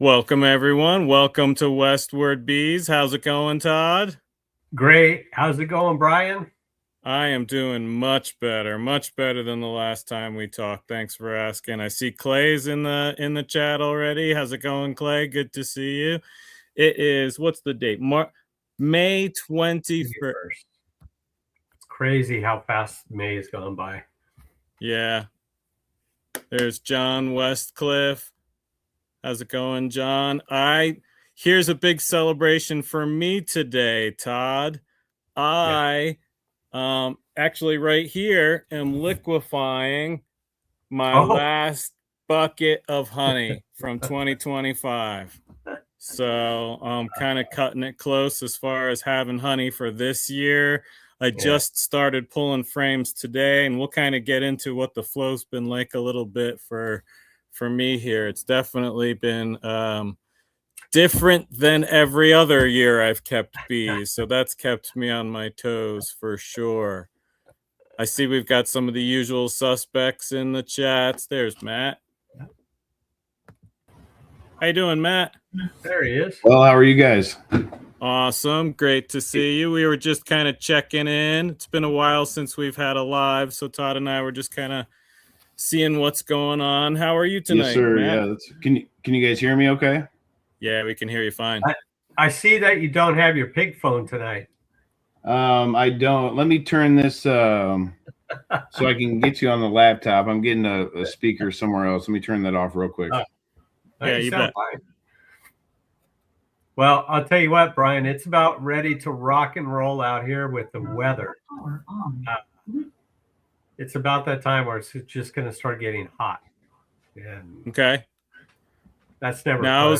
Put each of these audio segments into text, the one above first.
Welcome, everyone. Welcome to Westward Bees. How's it going, Todd? Great. How's it going, Brian? I am doing much better than the last time we talked. Thanks for asking. I see Clay's in the chat already. How's it going, Clay? Good to see you. It is, what's the date? May 21st. It's crazy how fast May has gone by. Yeah. There's John Westcliff. How's it going, John? Here's a big celebration for me today, Todd. I actually right here am liquefying my last bucket of honey from 2025. So I'm kind of cutting it close as far as having honey for this year. I just started pulling frames today, and we'll kind of get into what the flow's been like a little bit for me here. It's definitely been different than every other year I've kept bees. So that's kept me on my toes for sure. I see we've got some of the usual suspects in the chats. There's Matt. How you doing, Matt? There he is. Well, how are you guys? Awesome. Great to see you. We were just kind of checking in. It's been a while since we've had a live, so Todd and I were just kind of seeing what's going on. How are you tonight, Yes, sir. Matt? Yeah. Can you guys hear me okay? Yeah, we can hear you fine. I see that you don't have your pig phone tonight. I don't. Let me turn this so I can get you on the laptop. I'm getting a speaker somewhere else. Let me turn that off real quick. Yeah, you bet. Fine. Well, I'll tell you what, Brian, it's about ready to rock and roll out here with the weather. It's about that time where it's just going to start getting hot. And okay. That's never now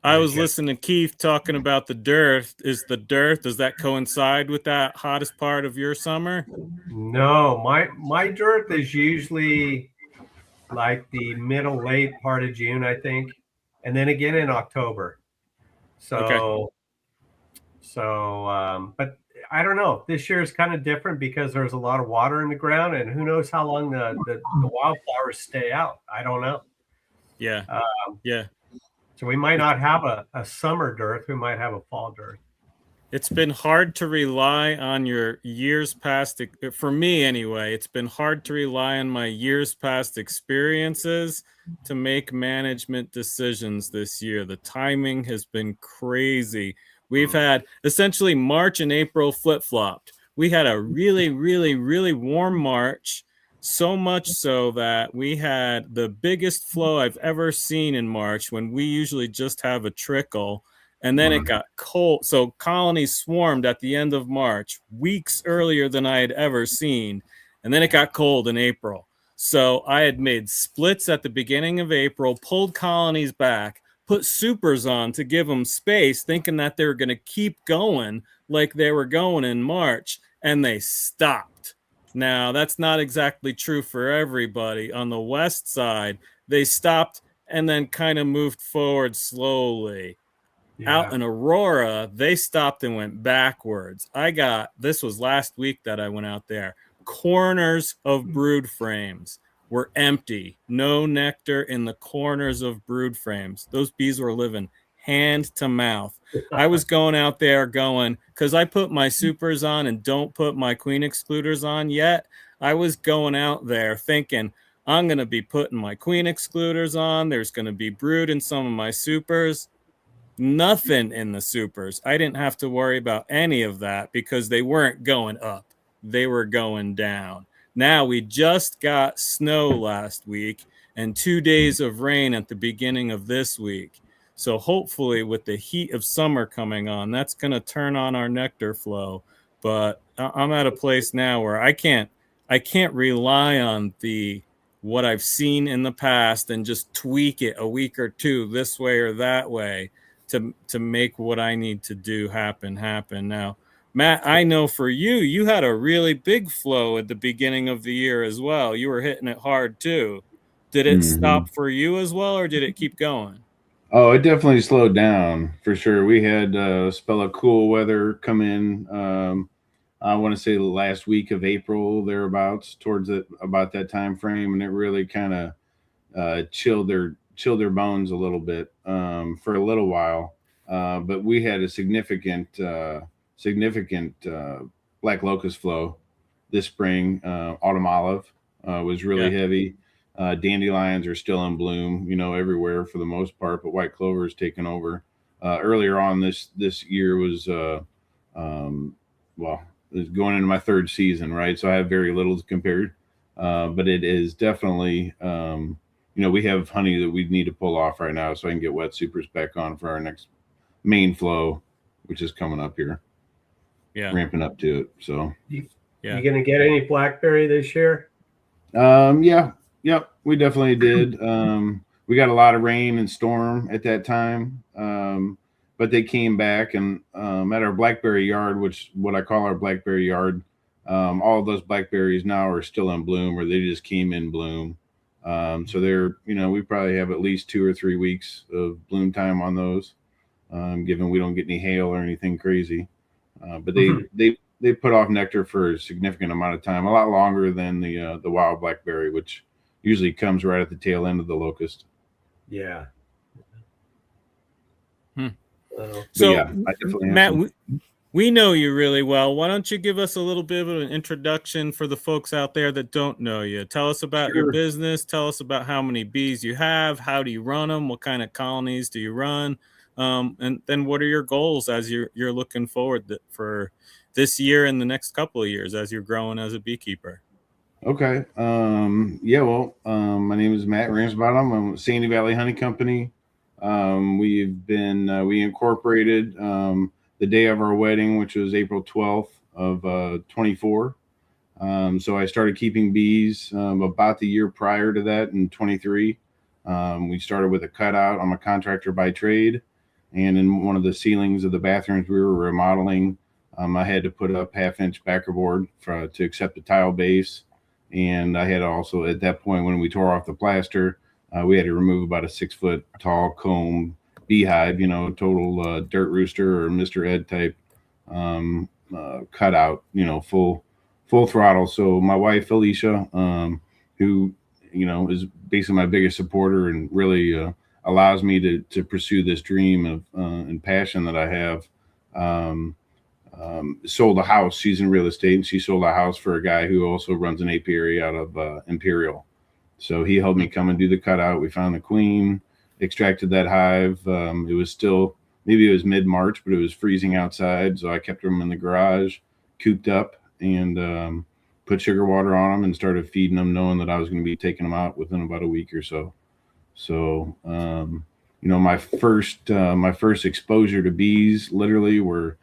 I was listening to Keith talking about the dearth. Does that coincide with that hottest part of your summer? No, my dearth is usually like the middle late part of June, I think, and then again in October. So but I don't know. This year is kind of different because there's a lot of water in the ground, and who knows how long the wildflowers stay out. I don't know. Yeah. So we might not have a summer dearth. We might have a fall dearth. It's been hard to rely on your years past, for me anyway, it's been hard to rely on my years past experiences to make management decisions this year. The timing has been crazy. We've had essentially March and April flip-flopped. We had a really, really, really warm March, so much so that we had the biggest flow I've ever seen in March when we usually just have a trickle. And then it got cold. So colonies swarmed at the end of March, weeks earlier than I had ever seen. And then it got cold in April. So I had made splits at the beginning of April, pulled colonies back, put supers on to give them space, thinking that they were going to keep going like they were going in March. And they stopped. Now, that's not exactly true for everybody. On the west side, they stopped and then kind of moved forward slowly. Out in Aurora, they stopped and went backwards. This was last week that I went out there. Corners of brood frames were empty. No nectar in the corners of brood frames. Those bees were living hand to mouth. I was going out there because I put my supers on and don't put my queen excluders on yet. I was going out there thinking, I'm going to be putting my queen excluders on. There's going to be brood in some of my supers. Nothing in the supers. I didn't have to worry about any of that because they weren't going up. They were going down. Now we just got snow last week and 2 days of rain at the beginning of this week. So hopefully with the heat of summer coming on, that's going to turn on our nectar flow. But I'm at a place now where I can't rely on what I've seen in the past and just tweak it a week or two this way or that way to make what I need to do happen. Now, Matt, I know for you had a really big flow at the beginning of the year as well. You were hitting it hard too. Did it stop for you as well, or did it keep going? Oh, it definitely slowed down for sure. We had a spell of cool weather come in. I want to say the last week of April, thereabouts, about that time frame, and it really kind of chilled chill their bones a little bit for a little while. But we had a significant black locust flow this spring. Autumn olive was really heavy. Dandelions are still in bloom, everywhere for the most part, but white clover is taken over. Earlier on this year was it's going into my third season, right? So I have very little to compare, but it is definitely we have honey that we need to pull off right now, so I can get wet supers back on for our next main flow, which is coming up here. Yeah, ramping up to it. So you gonna get any blackberry this year? Yep, we definitely did. We got a lot of rain and storm at that time, but they came back, and at our blackberry yard, which what I call our blackberry yard, all of those blackberries now are still in bloom, or they just came in bloom. So they're, we probably have at least 2 or 3 weeks of bloom time on those, given we don't get any hail or anything crazy. But they put off nectar for a significant amount of time, a lot longer than the wild blackberry, which usually comes right at the tail end of the locust. Yeah. So, Matt, we know you really well. Why don't you give us a little bit of an introduction for the folks out there that don't know you? Tell us about your business. Tell us about how many bees you have. How do you run them? What kind of colonies do you run? And then what are your goals as you're looking forward for this year and the next couple of years as you're growing as a beekeeper? Okay. My name is Matt Ramsbottom. I'm with Sandy Valley Honey Company. We incorporated the day of our wedding, which was April 12th of 24. So I started keeping bees about the year prior to that in 23. We started with a cutout. I'm a contractor by trade. And in one of the ceilings of the bathrooms we were remodeling, I had to put up 1/2-inch backer board to accept the tile base. And I had also, at that point, when we tore off the plaster, we had to remove about a 6-foot tall comb beehive, total dirt rooster or Mr. Ed type cutout, full throttle. So my wife, Alicia, who, is basically my biggest supporter and really allows me to pursue this dream of and passion that I have, sold a house. She's in real estate, and she sold a house for a guy who also runs an apiary out of Imperial. So he helped me come and do the cutout. We found the queen, extracted that hive. It was still, maybe it was mid-March, but it was freezing outside. So I kept them in the garage, cooped up, and put sugar water on them and started feeding them, knowing that I was going to be taking them out within about a week or so. So, my first exposure to bees literally were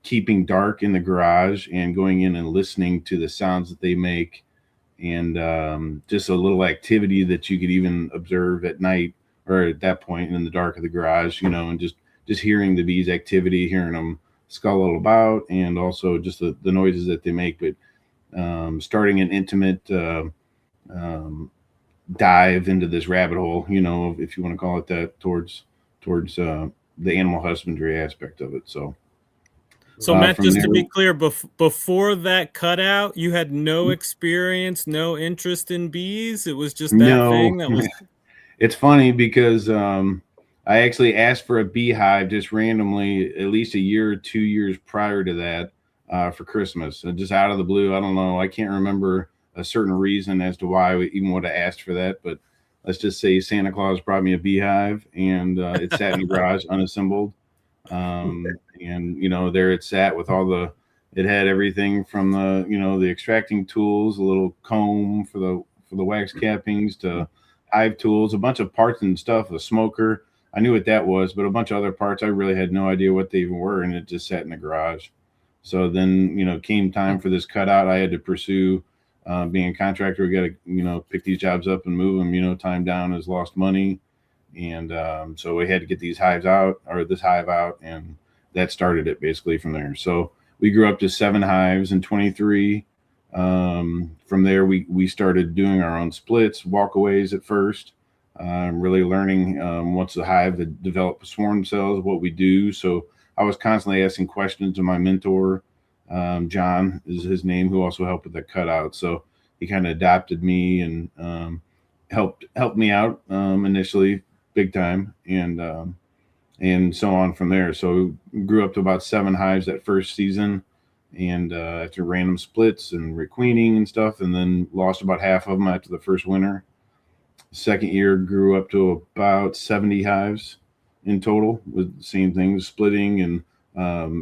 keeping dark in the garage and going in and listening to the sounds that they make, and just a little activity that you could even observe at night or at that point in the dark of the garage, and just hearing the bees' activity, hearing them scuttle about, and also just the noises that they make. But starting an intimate dive into this rabbit hole, if you want to call it that, towards the animal husbandry aspect of it. So Matt, just to be clear, before that cutout, you had no experience, no interest in bees. It was just that thing that was. It's funny because I actually asked for a beehive just randomly at least a year or 2 years prior to that for Christmas, just out of the blue. I don't know. I can't remember a certain reason as to why we even would have asked for that, but let's just say Santa Claus brought me a beehive, and it sat in the garage unassembled. And there it sat with it had everything from the extracting tools, a little comb for the wax cappings, to hive tools, a bunch of parts and stuff, a smoker. I knew what that was, but a bunch of other parts I really had no idea what they even were, and it just sat in the garage. So then came time for this cutout. I had to pursue being a contractor. We got to pick these jobs up and move them. Time down is lost money. And so we had to get this hive out, and that started it basically from there. So we grew up to 7 hives in 23. From there, we started doing our own splits, walkaways at first, really learning once the hive had developed swarm cells, what we do. So I was constantly asking questions to my mentor, John is his name, who also helped with the cutout. So he kind of adopted me and helped me out initially big time, and so on from there. So grew up to about 7 hives that first season, and after random splits and requeening and stuff, and then lost about half of them after the first winter. Second year grew up to about 70 hives in total, with the same thing, splitting and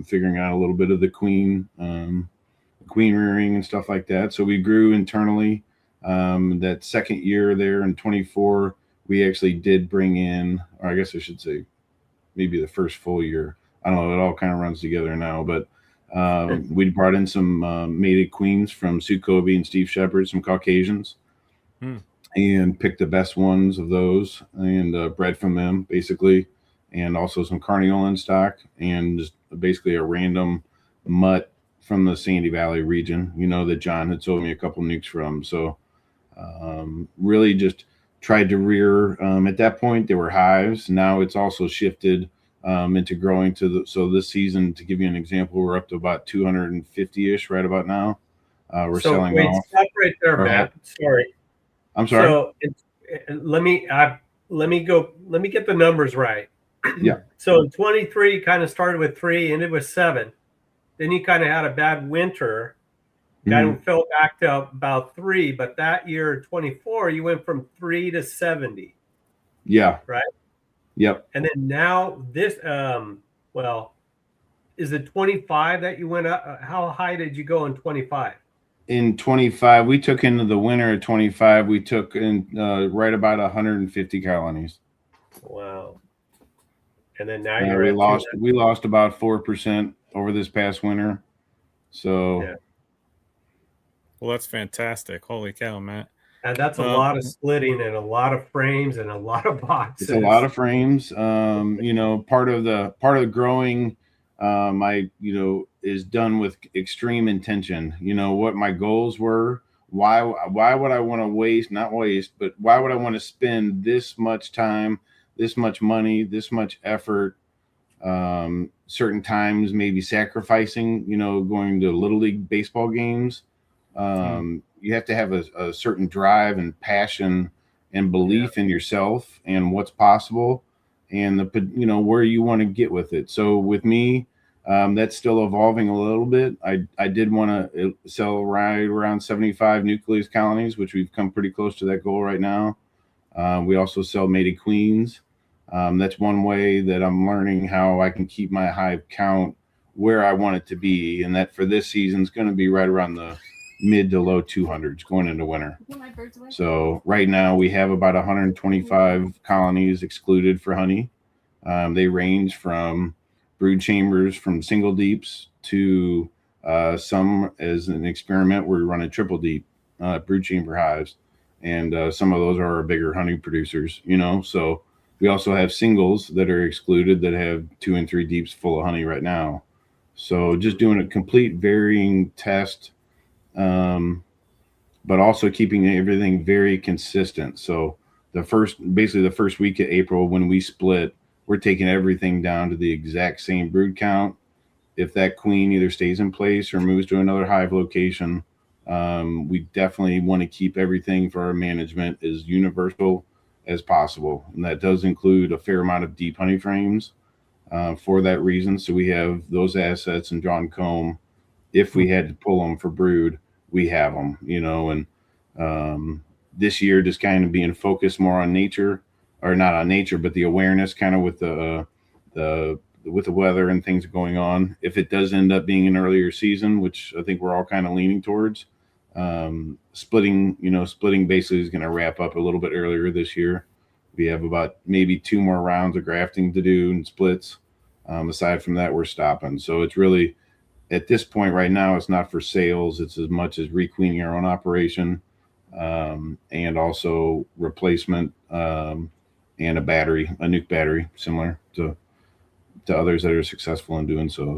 figuring out a little bit of the queen rearing and stuff like that. So we grew internally. That second year there in 24, we actually did bring in, or I guess I should say maybe the first full year. I don't know. It all kind of runs together now, but we brought in some mated queens from Sue Covey and Steve Shepard, some Caucasians, and picked the best ones of those and bred from them basically, and also some Carniolan stock and just basically a random mutt from the Sandy Valley region, that John had sold me a couple nukes from. So really just tried to rear. At that point, there were hives. Now it's also shifted into growing so this season, to give you an example, we're up to about 250-ish right about now. We're selling off. Stop right there, Matt. Sorry. I'm sorry. So let me get the numbers right. Yeah. So in 23, you kind of started with 3, ended with 7. Then you kind of had a bad winter. Kind of fell back to about 3, but that year, 24, you went from 3 to 70. Yeah. Right. Yep. And then now this, is it 25 that you went up? How high did you go in 25? In 25, we took into the winter of 25, we took in right about 150 colonies. Wow. And then now we lost about 4% over this past winter. So yeah. Well, that's fantastic. Holy cow, Matt. And that's a lot of splitting and a lot of frames and a lot of boxes. It's a lot of frames. Part of the growing is done with extreme intention. What my goals were, why would I want to not waste, but why would I want to spend this much time, this much money, this much effort, certain times maybe sacrificing, going to Little League baseball games. You have to have a certain drive and passion and belief in yourself and what's possible and where you want to get with it. So with me, that's still evolving a little bit. I did want to sell right around 75 nucleus colonies, which we've come pretty close to that goal right now. We also sell mated queens. That's one way that I'm learning how I can keep my hive count where I want it to be. And that for this season is going to be right around the mid to low 200s going into winter. So right now we have about 125 colonies excluded for honey. They range from brood chambers from single deeps to some as an experiment where we run a triple deep brood chamber hives. And some of those are our bigger honey producers, so we also have singles that are excluded that have 2 and 3 deeps full of honey right now. So just doing a complete varying test, but also keeping everything very consistent. So the first week of April when we split, we're taking everything down to the exact same brood count. If that queen either stays in place or moves to another hive location, we definitely want to keep everything for our management as universal as possible. And that does include a fair amount of deep honey frames for that reason. So we have those assets and drawn comb. If we had to pull them for brood, we have them, and this year just kind of being focused more on nature, or not on nature, but the awareness kind of with the weather and things going on. If it does end up being an earlier season, which I think we're all kind of leaning towards, splitting basically is going to wrap up a little bit earlier this year. We have about maybe 2 more rounds of grafting to do and splits. Aside from that, we're stopping. So it's really, at this point right now, it's not for sales. It's as much as requeening our own operation, and also replacement, and a nuke battery, similar to others that are successful in doing so.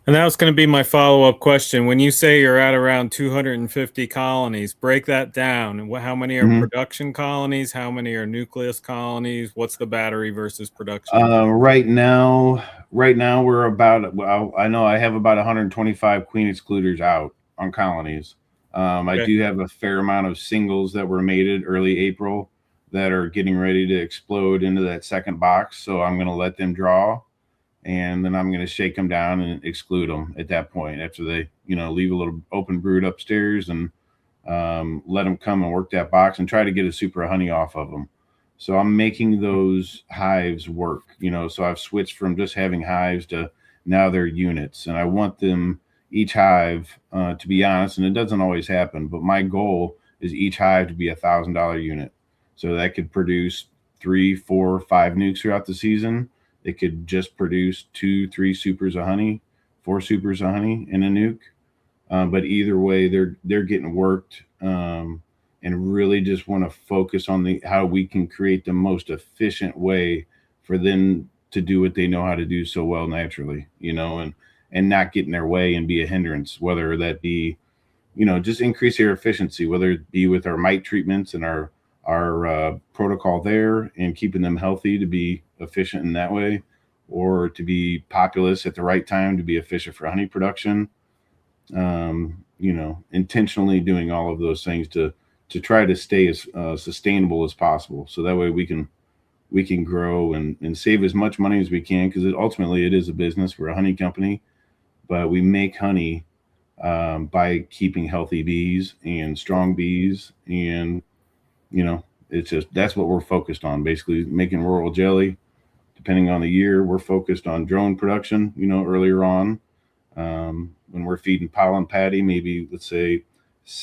And that was going to be my follow-up question. When you say you're at around 250 colonies, break that down. How many are production colonies? How many are nucleus colonies? What's the battery versus production? Right now we're about, I know I have about 125 queen excluders out on colonies. I do have a fair amount of singles that were mated early April that are getting ready to explode into that second box. So I'm going to let them draw, and then I'm going to shake them down and exclude them at that point after they, leave a little open brood upstairs, and let them come and work that box and try to get a super honey off of them. So I'm making those hives work, so I've switched from just having hives to now they're units, and I want them each hive, to be honest, and it doesn't always happen, but my goal is each hive to be $1,000 unit. So that could produce 3, 4, 5 nukes throughout the season. It could just produce 2, 3 supers of honey, 4 supers of honey in a nuke. But either way, they're getting worked, and really just want to focus on how we can create the most efficient way for them to do what they know how to do so well naturally, and not get in their way and be a hindrance, whether that be, just increase their efficiency, whether it be with our mite treatments and our protocol there and keeping them healthy to be efficient in that way, or to be populous at the right time to be efficient for honey production. Intentionally doing all of those things to try to stay as sustainable as possible. So that way we can grow and save as much money as we can, because ultimately it is a business. We're a honey company, but we make honey by keeping healthy bees and strong bees. And, it's just, that's what we're focused on, basically making rural jelly. Depending on the year, we're focused on drone production, earlier on. When we're feeding pollen patty, maybe let's say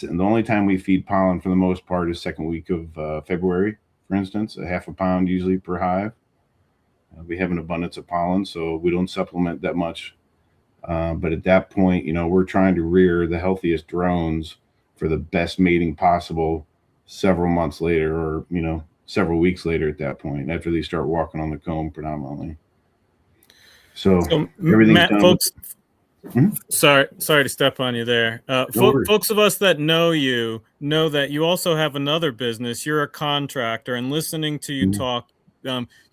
the only time we feed pollen for the most part is second week of February, for instance, a half a pound usually per hive. We have an abundance of pollen, so we don't supplement that much. But at that point, we're trying to rear the healthiest drones for the best mating possible several months later, or, several weeks later at that point, after they start walking on the comb predominantly. So everything's Matt, done. Folks, sorry to step on you there. Folks of us that know you know that you also have another business. You're a contractor, and listening to you talk,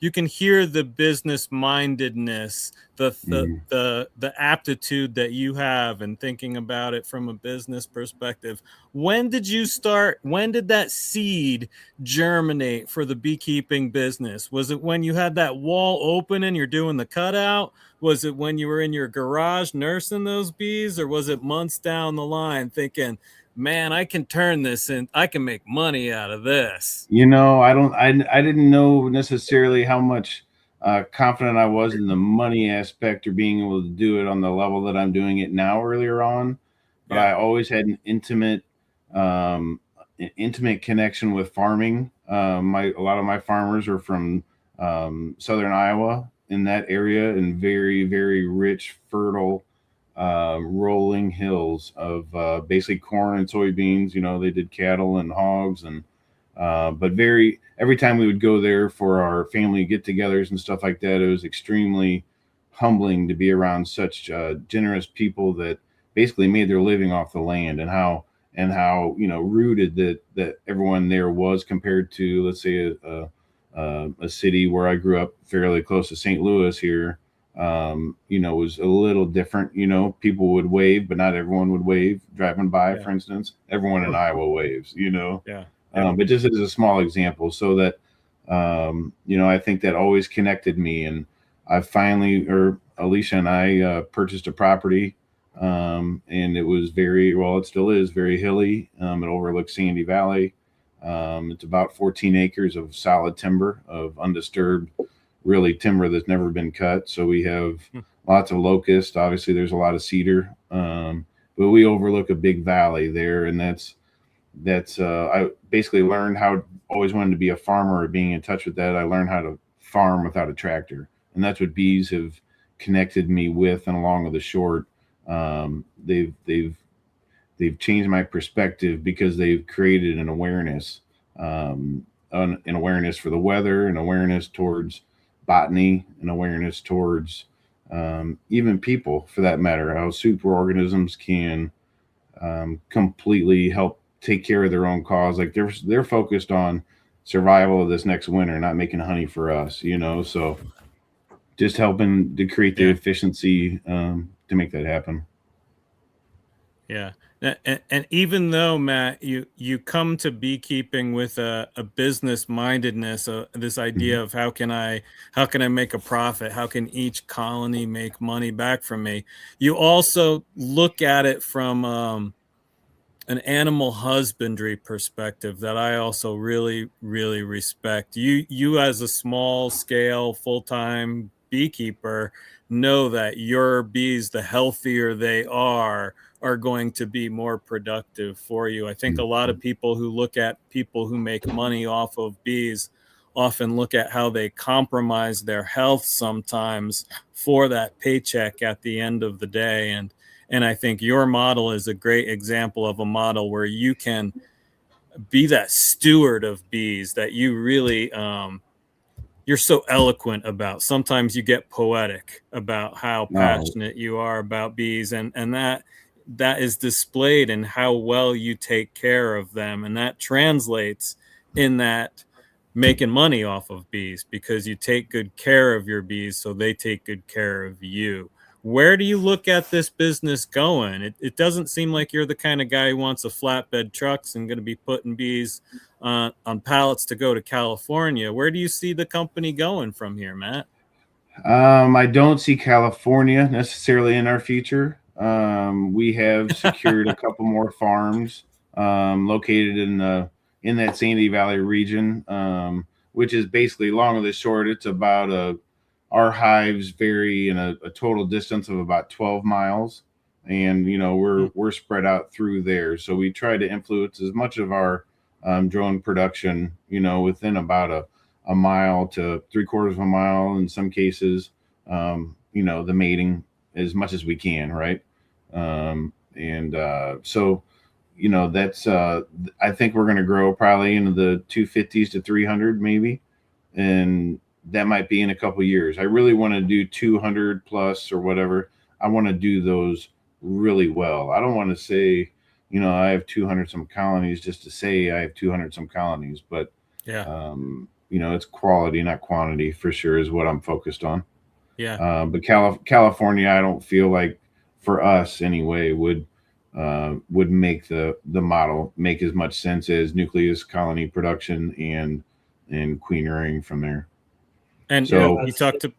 you can hear the business mindedness, the aptitude that you have, and thinking about it from a business perspective. When did you start? When did that seed germinate for the beekeeping business? Was it when you had that wall open and you're doing the cutout? Was it when you were in your garage nursing those bees, or was it months down the line thinking, man, I can turn this and I can make money out of this? I didn't know necessarily how much confident I was in the money aspect or being able to do it on the level that I'm doing it now earlier on. But I always had an intimate connection with farming. A lot of my farmers are from southern Iowa, in that area, and very, very rich, fertile, rolling hills of basically corn and soybeans. They did cattle and hogs, and but every time we would go there for our family get-togethers and stuff like that, it was extremely humbling to be around such generous people that basically made their living off the land, and how rooted that everyone there was compared to, let's say, a city where I grew up fairly close to St. Louis here. Was a little different. People would wave, but not everyone would wave driving by. For instance, everyone in Iowa waves. But just as a small example, so that I think that always connected me. And I finally, or Alicia and I, purchased a property, and it was it still is very hilly. It overlooks Sandy Valley. It's about 14 acres of solid timber, of undisturbed, really timber that's never been cut. So we have lots of locust. Obviously, there's a lot of cedar, but we overlook a big valley there, and that's I basically learned how. Always wanted to be a farmer, or being in touch with that. I learned how to farm without a tractor, and that's what bees have connected me with. And along with the short, they've changed my perspective, because they've created an awareness, an awareness for the weather, an awareness towards botany, an awareness towards even people, for that matter, how superorganisms can completely help take care of their own cause. Like they're focused on survival of this next winter, not making honey for us, so just helping to create the efficiency to make that happen. Yeah. And even though, Matt, you come to beekeeping with a business mindedness, this idea of how can I make a profit? How can each colony make money back from me? You also look at it from an animal husbandry perspective that I also really, really respect. You as a small scale, full-time beekeeper know that your bees, the healthier they are going to be more productive for you. I think a lot of people who look at people who make money off of bees often look at how they compromise their health sometimes for that paycheck at the end of the day. And I think your model is a great example of a model where you can be that steward of bees that you really, you're so eloquent about. Sometimes you get poetic about how No, passionate you are about bees, and that is displayed in how well you take care of them, and that translates in that making money off of bees because you take good care of your bees, so they take good care of you. Where do you look at this business going? It doesn't seem like you're the kind of guy who wants a flatbed trucks and going to be putting bees on pallets to go to California. Where do you see the company going from here, Matt? I don't see California necessarily in our future. We have secured a couple more farms located in that Sandy Valley region, which is basically long of the short. It's about our hives vary in a total distance of about 12 miles, and we're spread out through there. So we try to influence as much of our drone production, within about a mile to three-quarters of a mile in some cases, the mating as much as we can, right? So that's I think we're going to grow probably into the 250s to 300 maybe, and that might be in a couple years. I really want to do 200 plus or whatever. I want to do those really well. I don't want to say I have 200 some colonies just to say I have 200 some colonies, but Yeah. it's quality, not quantity, for sure, is what I'm focused on. Yeah. But California, I don't feel like, for us anyway, would make the model make as much sense as nucleus colony production and queen rearing from there. And So, you talked to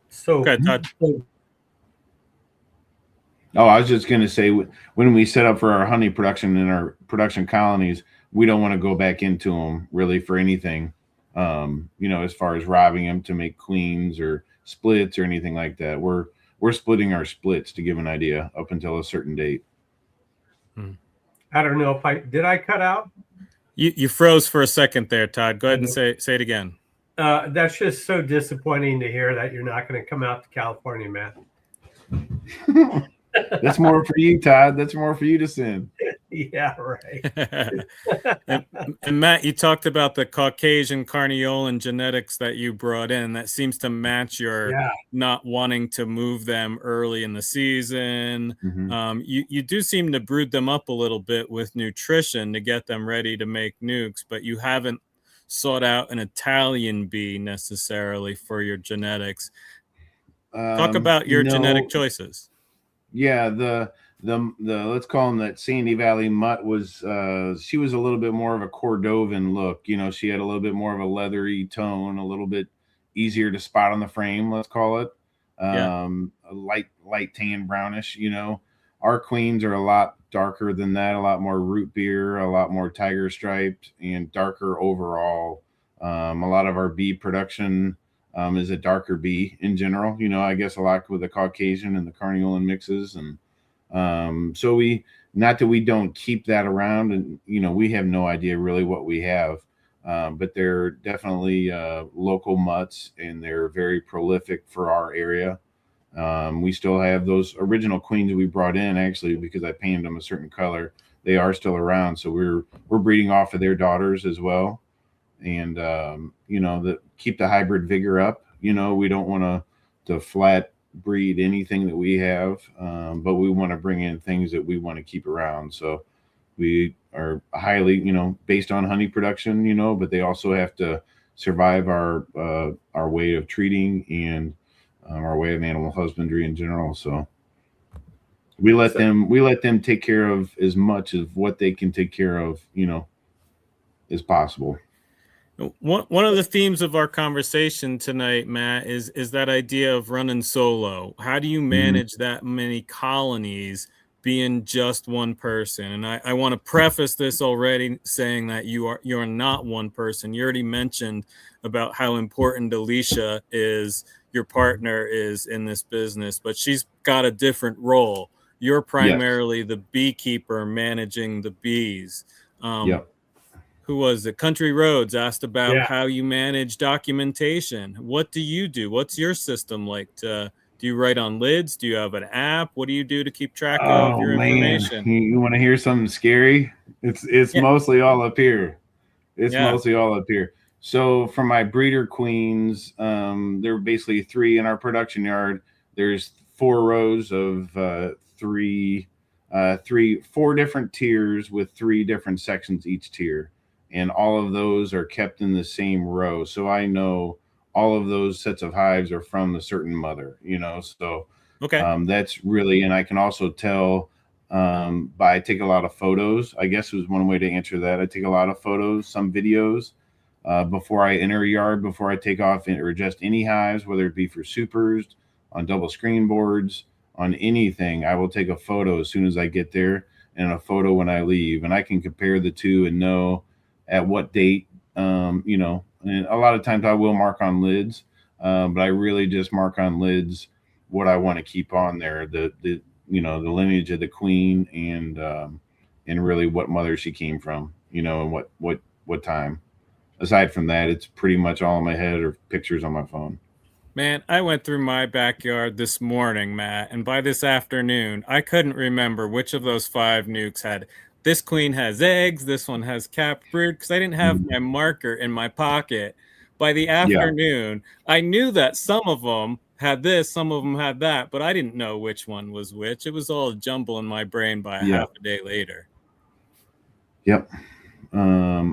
So, okay, Todd. oh, I was just going to say, when we set up for our honey production and our production colonies, we don't want to go back into them really for anything, as far as robbing them to make queens or splits or anything like that. We're splitting our splits, to give an idea, up until a certain date. I don't know if I cut out. You froze for a second there, Todd. Go ahead and say it again. That's just so disappointing to hear that you're not going to come out to California, Matt. That's more for you, Todd. That's more for you to send. Yeah, right. and Matt, you talked about the Caucasian Carniolan genetics that you brought in. That seems to match your not wanting to move them early in the season. You do seem to brood them up a little bit with nutrition to get them ready to make nukes, but you haven't sought out an Italian bee necessarily for your genetics. Talk about your genetic choices. Yeah, the let's call them that Sandy Valley mutt was she was a little bit more of a Cordovan look. She had a little bit more of a leathery tone, a little bit easier to spot on the frame, let's call it. A light tan brownish. Our queens are a lot darker than that, a lot more root beer, a lot more tiger striped, and darker overall. A lot of our bee production is a darker bee in general, I guess a lot with the Caucasian and the Carniolan mixes. And so not that we don't keep that around, and, we have no idea really what we have, but they're definitely local mutts, and they're very prolific for our area. We still have those original queens we brought in, actually, because I painted them a certain color. They are still around. So we're breeding off of their daughters as well. And, keep the hybrid vigor up. We don't want to flat breed anything that we have, but we want to bring in things that we want to keep around. So we are highly, based on honey production, but they also have to survive our way of treating and our way of animal husbandry in general. So we let them take care of as much of what they can take care of, as possible. One of the themes of our conversation tonight, Matt, is that idea of running solo. How do you manage that many colonies being just one person? And I want to preface this already saying that you're not one person. You already mentioned about how important Alicia is, your partner is in this business, but she's got a different role. You're primarily the beekeeper managing the bees. Who was it? Country Roads asked about how you manage documentation. What do you do? What's your system like? Do you write on lids? Do you have an app? What do you do to keep track of your information? You want to hear something scary? It's mostly all up here. Mostly all up here. So for my breeder queens, there are basically 3 in our production yard. There's 4 rows of 4 different tiers with 3 different sections each tier. And all of those are kept in the same row. So I know all of those sets of hives are from a certain mother, so that's really, and I can also tell I take a lot of photos. I guess was one way to answer that. I take a lot of photos, some videos before I enter a yard, before I take off or adjust any hives, whether it be for supers, on double screen boards, on anything. I will take a photo as soon as I get there and a photo when I leave. And I can compare the two and know at what date, and a lot of times I will mark on lids, but I really just mark on lids what I want to keep on there, the lineage of the queen and really what mother she came from, and what time. Aside from that, it's pretty much all in my head or pictures on my phone. Man, I went through my backyard this morning, Matt, and by this afternoon, I couldn't remember which of those 5 nukes had. This queen has eggs. This one has capped brood, because I didn't have my marker in my pocket. By the afternoon, I knew that some of them had this, some of them had that, but I didn't know which one was which. It was all a jumble in my brain by a half a day later.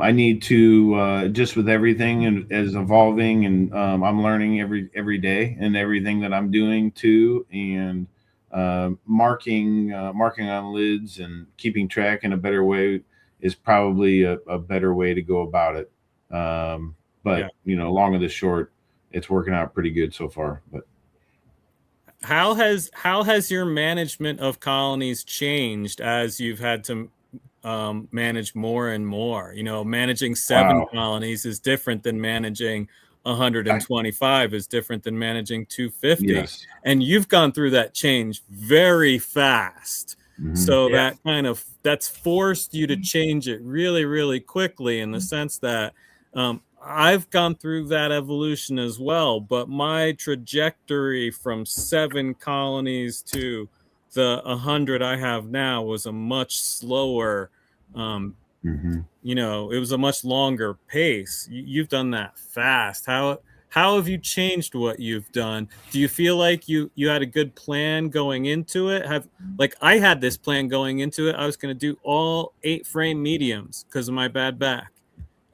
I need to just with everything and as evolving, and I'm learning every day and everything that I'm doing too, and marking on lids and keeping track in a better way is probably a better way to go about it. But long and the short, it's working out pretty good so far. But how has your management of colonies changed as you've had to manage more and more? Managing 7 colonies is different than managing 125 is different than managing 250. And you've gone through that change very fast. So that's forced you to change it really, really quickly, in the sense that I've gone through that evolution as well, but my trajectory from 7 colonies to the 100 I have now was a much slower, it was a much longer pace. You've done that fast. How have you changed what you've done? Do you feel like you had a good plan going into it? I had this plan going into it. I was going to do all 8-frame mediums because of my bad back.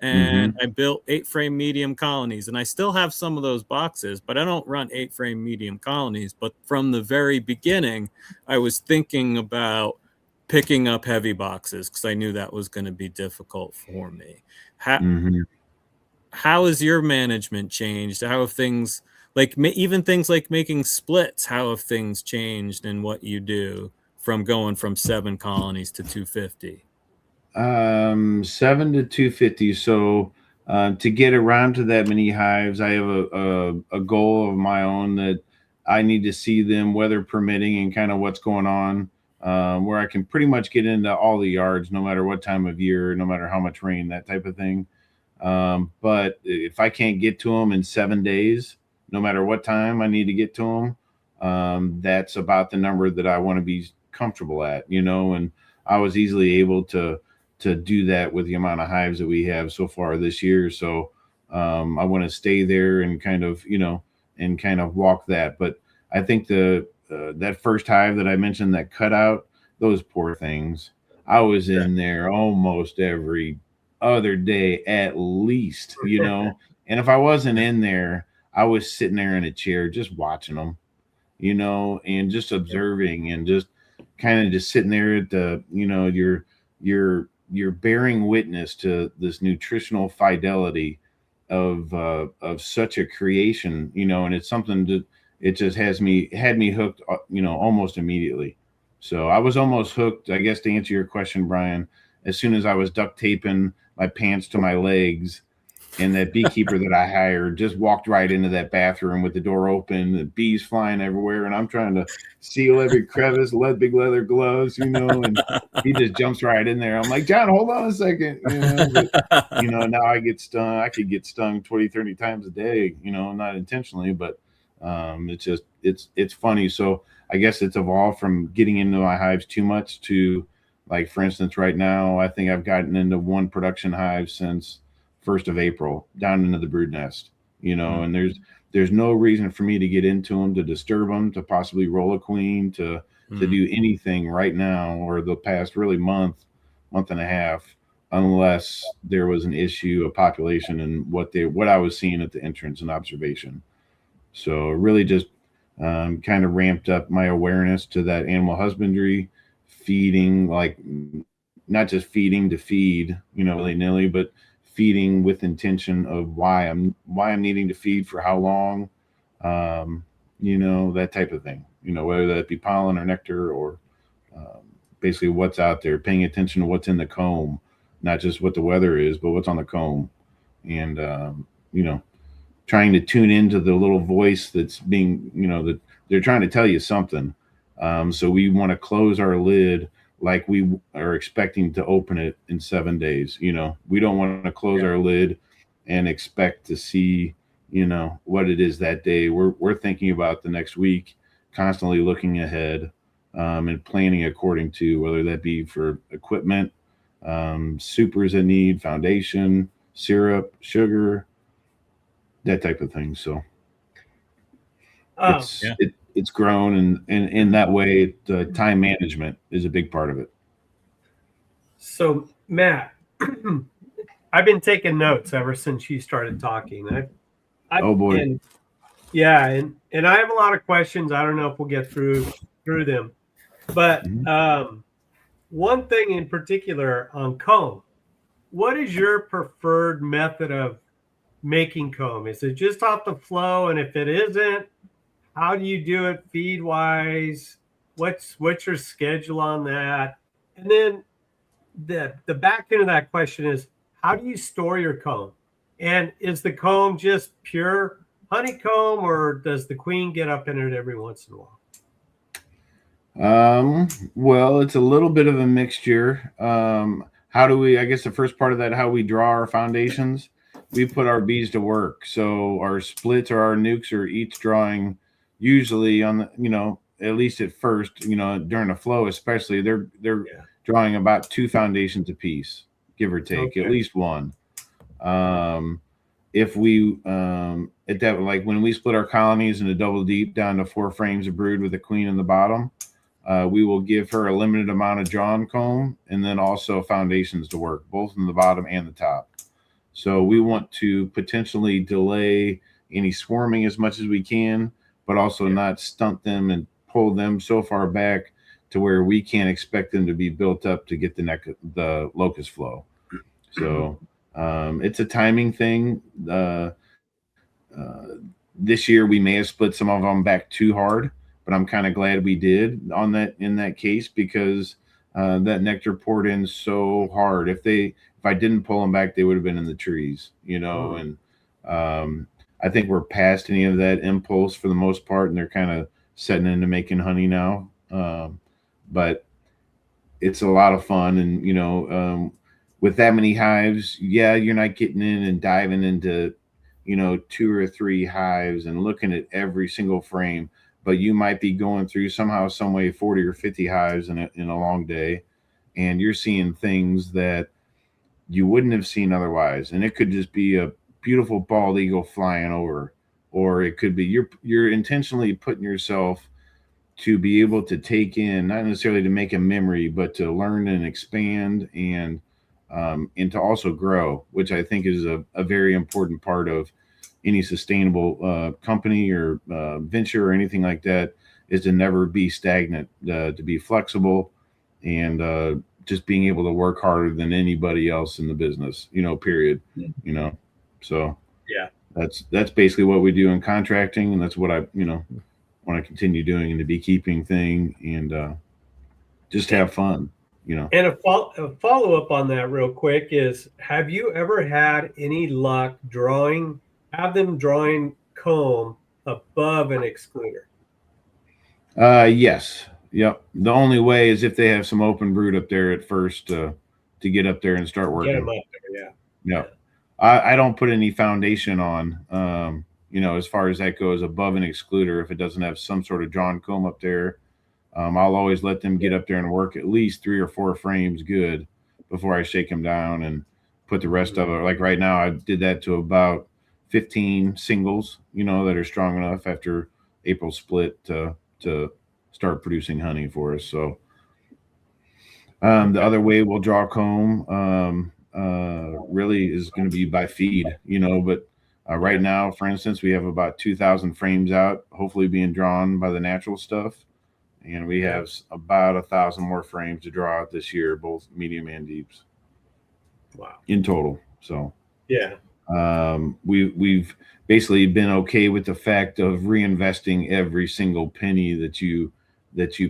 And I built 8-frame medium colonies, and I still have some of those boxes, but I don't run 8-frame medium colonies. But from the very beginning, I was thinking about picking up heavy boxes because I knew that was going to be difficult for me. How has your management changed? How have things even things like making splits, how have things changed in what you do from going from 7 colonies to 250? 7 to 250. So to get around to that many hives, I have a goal of my own that I need to see them, weather permitting, and kind of what's going on, where I can pretty much get into all the yards, no matter what time of year, no matter how much rain, that type of thing. But if I can't get to them in 7 days, no matter what time I need to get to them, that's about the number that I want to be comfortable at, and I was easily able to do that with the amount of hives that we have so far this year. So I want to stay there and kind of walk that. But I think that first hive that I mentioned that cut out, those poor things, I was in there almost every other day at least, and if I wasn't in there, I was sitting there in a chair just watching them, and just observing and just kind of just sitting there at the, you're bearing witness to this nutritional fidelity of such a creation, and it's something that it just had me hooked, almost immediately. So I was almost hooked, I guess, to answer your question, Brian, as soon as I was duct taping my pants to my legs, and that beekeeper that I hired just walked right into that bathroom with the door open, the bees flying everywhere, and I'm trying to seal every crevice, big leather gloves, and he just jumps right in there. I'm like, John, hold on a second, but, now I get stung. I could get stung 20, 30 times a day, not intentionally, but it's funny. So I guess it's evolved from getting into my hives too much to, like, for instance, right now, I think I've gotten into one production hive since 1st of April down into the brood nest, and there's no reason for me to get into them, to disturb them, to possibly roll a queen, to do anything right now or the past really month and a half, unless there was an issue of population and what I was seeing at the entrance and observation. So really just kind of ramped up my awareness to that animal husbandry, feeding, like not just feeding to feed, willy-nilly, but feeding with intention of why I'm needing to feed, for how long, that type of thing, whether that be pollen or nectar or basically what's out there, paying attention to what's in the comb, not just what the weather is, but what's on the comb. And, trying to tune into the little voice that's being, that they're trying to tell you something. So we want to close our lid like we are expecting to open it in 7 days. We don't want to close our lid and expect to see, what it is that day. We're thinking about the next week, constantly looking ahead, and planning according to, whether that be for equipment, supers that need, foundation, syrup, sugar, that type of thing. So it's grown, and in that way, the time management is a big part of it. So, Matt, I've been taking notes ever since you started talking. Oh boy. And I have a lot of questions. I don't know if we'll get through them, but one thing in particular on comb, what is your preferred method of making comb? Is it just off the flow? And if it isn't, how do you do it feed wise? What's your schedule on that? And then the back end of that question is, how do you store your comb? And is the comb just pure honeycomb, or does the queen get up in it every once in a while? Well, it's a little bit of a mixture. I guess the first part of that, how we draw our foundations, we put our bees to work. So our splits or our nukes are each drawing, usually on the, at least at first, during the flow, especially they're drawing about 2 foundations apiece, give or take, at least one. If we, at that, like when we split our colonies into double deep down to 4 frames of brood with a queen in the bottom, we will give her a limited amount of drawn comb and then also foundations to work, both in the bottom and the top. So we want to potentially delay any swarming as much as we can, but also not stunt them and pull them so far back to where we can't expect them to be built up to get the locust flow. So it's a timing thing. This year we may have split some of them back too hard, but I'm kind of glad we did in that case, because that nectar poured in so hard. If I didn't pull them back, they would have been in the trees, and I think we're past any of that impulse for the most part, and they're kind of setting into making honey now. But it's a lot of fun, and with that many hives, you're not getting in and diving into 2 or 3 hives and looking at every single frame, but you might be going through somehow, some way, 40 or 50 hives in a long day, and you're seeing things that you wouldn't have seen otherwise. And it could just be a beautiful bald eagle flying over, or it could be you're intentionally putting yourself to be able to take in, not necessarily to make a memory, but to learn and expand and to also grow, which I think is a very important part of any sustainable company or venture or anything like that, is to never be stagnant, to be flexible, and just being able to work harder than anybody else in the business, period. So Yeah. that's basically what we do in contracting, and that's what I want to continue doing in the beekeeping thing, and just have fun. And a follow-up on that real quick is, have you ever had any luck drawing comb above an excluder? Yes. Yep. The only way is if they have some open brood up there at first to get up there and start working. Get them up there, yeah. Yep. I don't put any foundation on, as far as that goes above an excluder. If it doesn't have some sort of drawn comb up there, I'll always let them get up there and work at least 3 or 4 frames good before I shake them down and put the rest of it. Like right now, I did that to about 15 singles, that are strong enough after April split to start producing honey for us. So the other way we'll draw comb really is going to be by feed, but right now, for instance, we have about 2,000 frames out, hopefully being drawn by the natural stuff. And we have about 1,000 more frames to draw out this year, both medium and deeps. Wow. In total. So yeah. We've basically been okay with the fact of reinvesting every single penny that you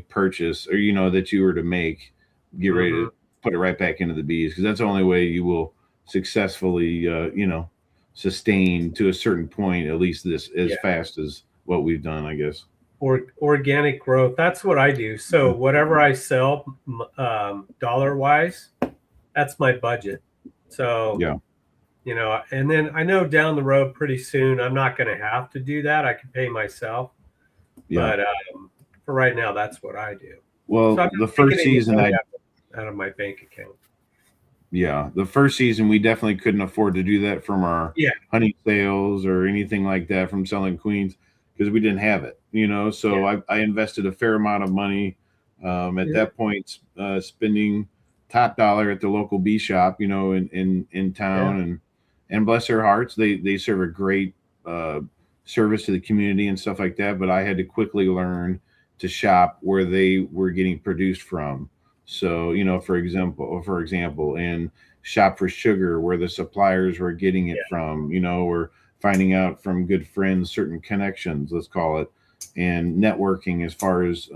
purchase, or that you were to make, get ready to put it right back into the bees, because that's the only way you will successfully sustain to a certain point, at least this as fast as what we've done, I guess. Organic growth, that's what I do. So whatever I sell dollar wise, that's my budget. So and then I know down the road pretty soon I'm not going to have to do that. I can pay myself. But for right now, that's what I do. Well, so the first season out of my bank account. Yeah, the first season we definitely couldn't afford to do that from our honey sales or anything like that, from selling queens, because we didn't have it, So I invested a fair amount of money at that point, spending top dollar at the local bee shop, in town, and bless their hearts, they serve a great service to the community and stuff like that. But I had to quickly learn to shop where they were getting produced from. So, for example, and shop for sugar where the suppliers were getting it from, or finding out from good friends, certain connections, let's call it, and networking as far as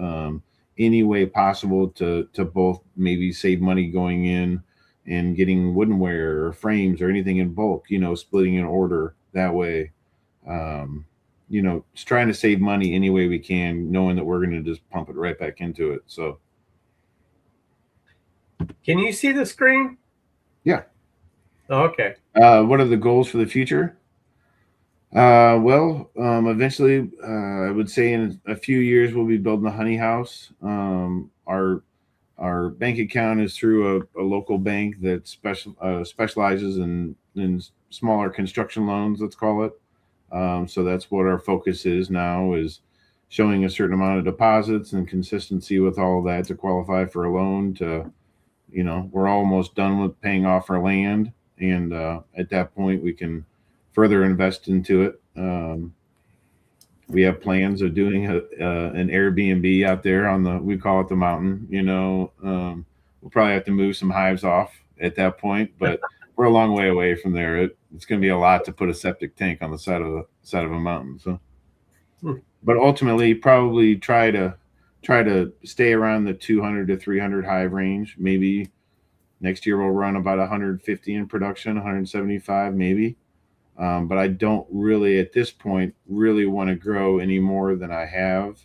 any way possible to both maybe save money going in and getting woodenware or frames or anything in bulk, splitting an order that way. Just trying to save money any way we can, knowing that we're going to just pump it right back into it. So. Can you see the screen? Yeah. Oh, okay. What are the goals for the future? Eventually, I would say in a few years, we'll be building a honey house. Our bank account is through a local bank that specializes in smaller construction loans, let's call it. So that's what our focus is now, is showing a certain amount of deposits and consistency with all of that to qualify for a loan. To we're almost done with paying off our land, and at that point we can further invest into it. We have plans of doing an Airbnb out there we call it the mountain. We'll probably have to move some hives off at that point, but we're a long way away from there. It's going to be a lot to put a septic tank on the side of a mountain. So, but ultimately, probably try to stay around the 200 to 300 hive range. Maybe next year we'll run about 150 in production, 175 maybe. But I don't really, at this point, really want to grow any more than I have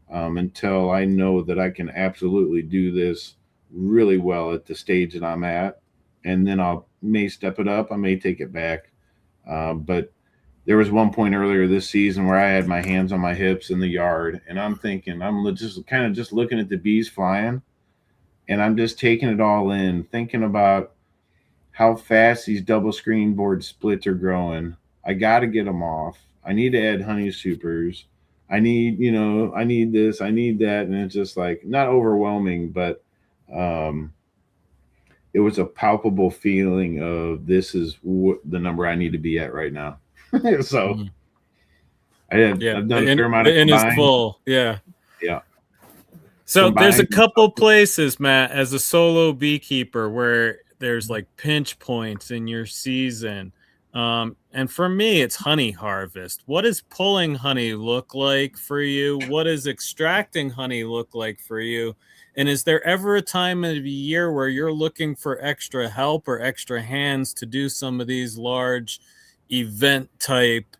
until I know that I can absolutely do this really well at the stage that I'm at. And then may step it up. I may take it back. But there was one point earlier this season where I had my hands on my hips in the yard, and I'm thinking, I'm just kind of just looking at the bees flying, and I'm just taking it all in, thinking about how fast these double screen board splits are growing. I got to get them off. I need to add honey supers. I need this, I need that. And it's just like, not overwhelming, but it was a palpable feeling of, this is the number I need to be at right now. So I've done a fair amount of the inn is combined. full. Yeah. Yeah. So there's a Combined. couple places, Matt, as a solo beekeeper where there's like pinch points in your season. And for me, it's honey harvest. What does pulling honey look like for you? What does extracting honey look like for you? And is there ever a time of the year where you're looking for extra help or extra hands to do some of these large event type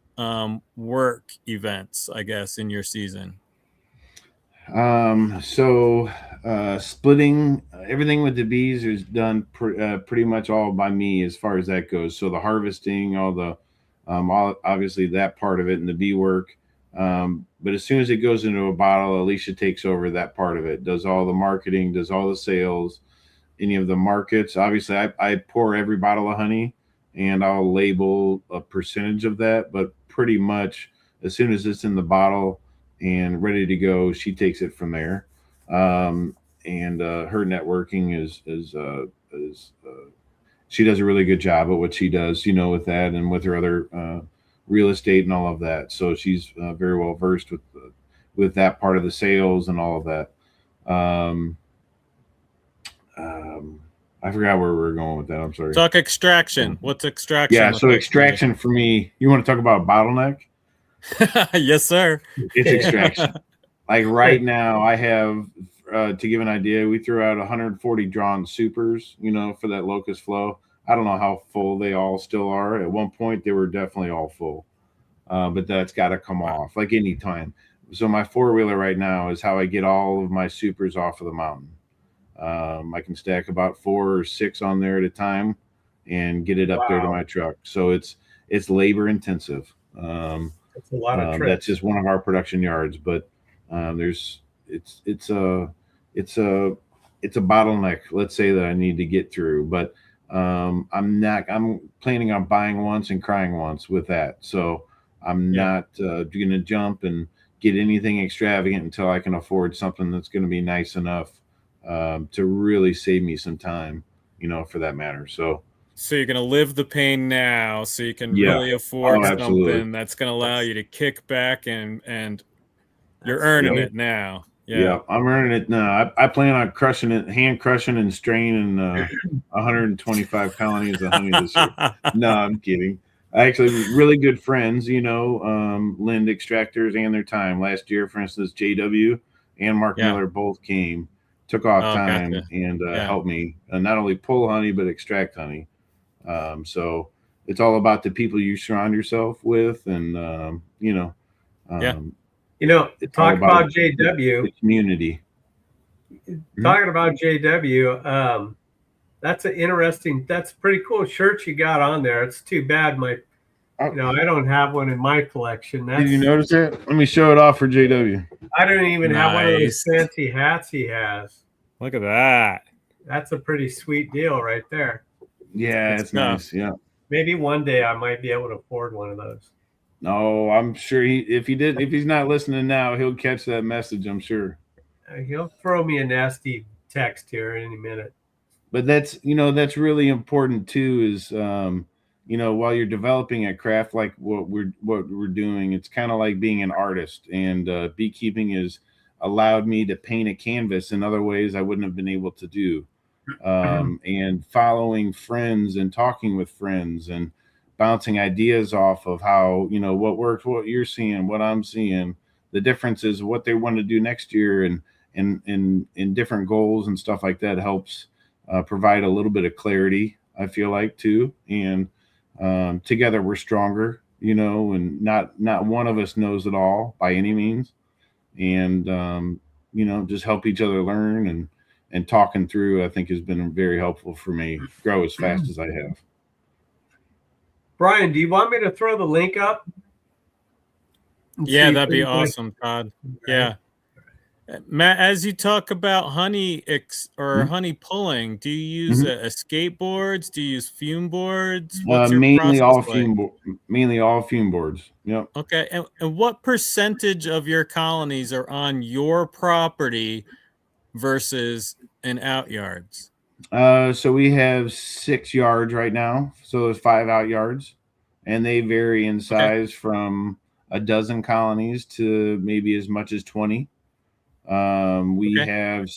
work events, I guess, in your season? Splitting everything with the bees is done pretty much all by me as far as that goes. So the harvesting, obviously that part of it and the bee work. But as soon as it goes into a bottle, Alicia takes over that part of it, does all the marketing, does all the sales, any of the markets. Obviously, I pour every bottle of honey and I'll label a percentage of that, but pretty much as soon as it's in the bottle and ready to go, she takes it from there. And her networking is she does a really good job at what she does, with that and with her other real estate and all of that. So she's very well versed with that part of the sales and all of that. I forgot where we were going with that. I'm sorry. Talk extraction. What's extraction? Yeah, so extraction for me, you want to talk about a bottleneck? Yes, sir. It's extraction. Like right now, I have, to give an idea, we threw out 140 drawn supers, for that locust flow. I don't know how full they all still are. At one point, they were definitely all full, but that's got to come off like any time. So my four-wheeler right now is how I get all of my supers off of the mountain. I can stack about 4 or 6 on there at a time and get it up there to my truck. So it's labor intensive. That's a lot of trips. That's just one of our production yards, but it's a bottleneck, let's say, that I need to get through. But I'm planning on buying once and crying once with that. So I'm not going to jump and get anything extravagant until I can afford something that's going to be nice enough to really save me some time, for that matter. So you're going to live the pain now so you can really afford something that's going to allow you to kick back and you're earning it now. Yeah, I'm earning it now. I plan on crushing it, hand crushing and straining 125 colonies of honey this year. No, I'm kidding. I actually really good friends, Lind Extractors and their time. Last year, for instance, JW and Mark Miller both came, took off time and helped me not only pull honey, but extract honey. So it's all about the people you surround yourself with and, talk about JW. The community. Talking about JW, that's pretty cool shirt you got on there. It's too bad I don't have one in my collection. Did you notice it? Let me show it off for JW. I don't even have one of those fancy hats he has. Look at that. That's a pretty sweet deal right there. Yeah, it's nice. Yeah. Maybe one day I might be able to afford one of those. No, I'm sure if he's not listening now, he'll catch that message, I'm sure. He'll throw me a nasty text here any minute. But that's really important too, is while you're developing a craft like what we're doing, it's kind of like being an artist, and beekeeping has allowed me to paint a canvas in other ways I wouldn't have been able to do. And following friends and talking with friends and bouncing ideas off of how, what works, what you're seeing, what I'm seeing, the differences, what they want to do next year, and different goals and stuff like that helps provide a little bit of clarity, I feel like, too. And together we're stronger, and not one of us knows it all by any means. And, just help each other learn and talking through, I think, has been very helpful for me grow as fast as I have. Brian, do you want me to throw the link up? Yeah, that'd be awesome, Todd. Yeah. Matt, as you talk about honey honey pulling, do you use skateboards? Do you use fume boards? Mainly all fume boards. Yep. Okay. And what percentage of your colonies are on your property versus in out yards? So we have 6 yards right now. So there's 5 out yards, and they vary in size from a dozen colonies to maybe as much as 20. We Okay. have,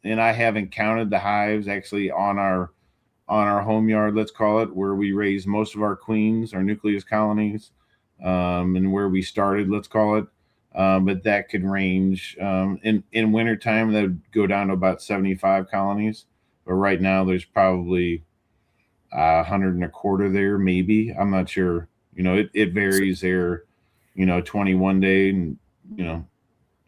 and I haven't counted the hives actually on our home yard, let's call it, where we raise most of our queens, our nucleus colonies, and where we started, let's call it. But that could range in wintertime, that would go down to about 75 colonies. But right now, there's probably 100 and a quarter there, maybe. I'm not sure. It varies there, 21 day and,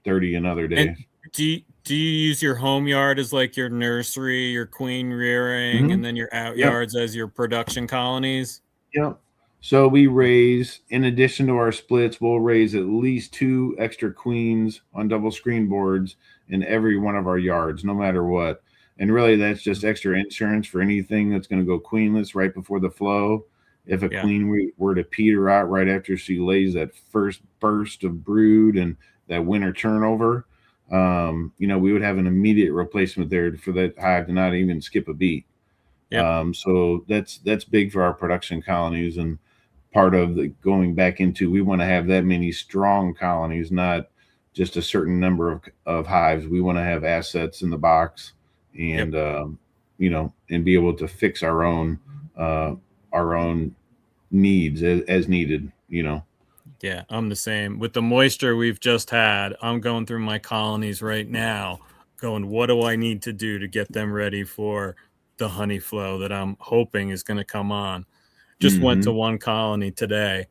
30 another day. And do you use your home yard as like your nursery, your queen rearing, Mhm. and then your out Yep. yards as your production colonies? Yep. So we raise, in addition to our splits, we'll raise at least 2 extra queens on double screen boards in every one of our yards, no matter what. And really, that's just extra insurance for anything that's going to go queenless right before the flow. If a Yeah. queen were to peter out right after she lays that first burst of brood and that winter turnover, we would have an immediate replacement there for that hive to not even skip a beat. Yep. So that's big for our production colonies, and part of the going back into, we want to have that many strong colonies, not just a certain number of hives. We want to have assets in the box, and and be able to fix our own needs as needed. Yeah, I'm the same. With the moisture we've just had, I'm going through my colonies right now, going, what do I need to do to get them ready for the honey flow that I'm hoping is going to come on? Just went to Mm-hmm. one colony today.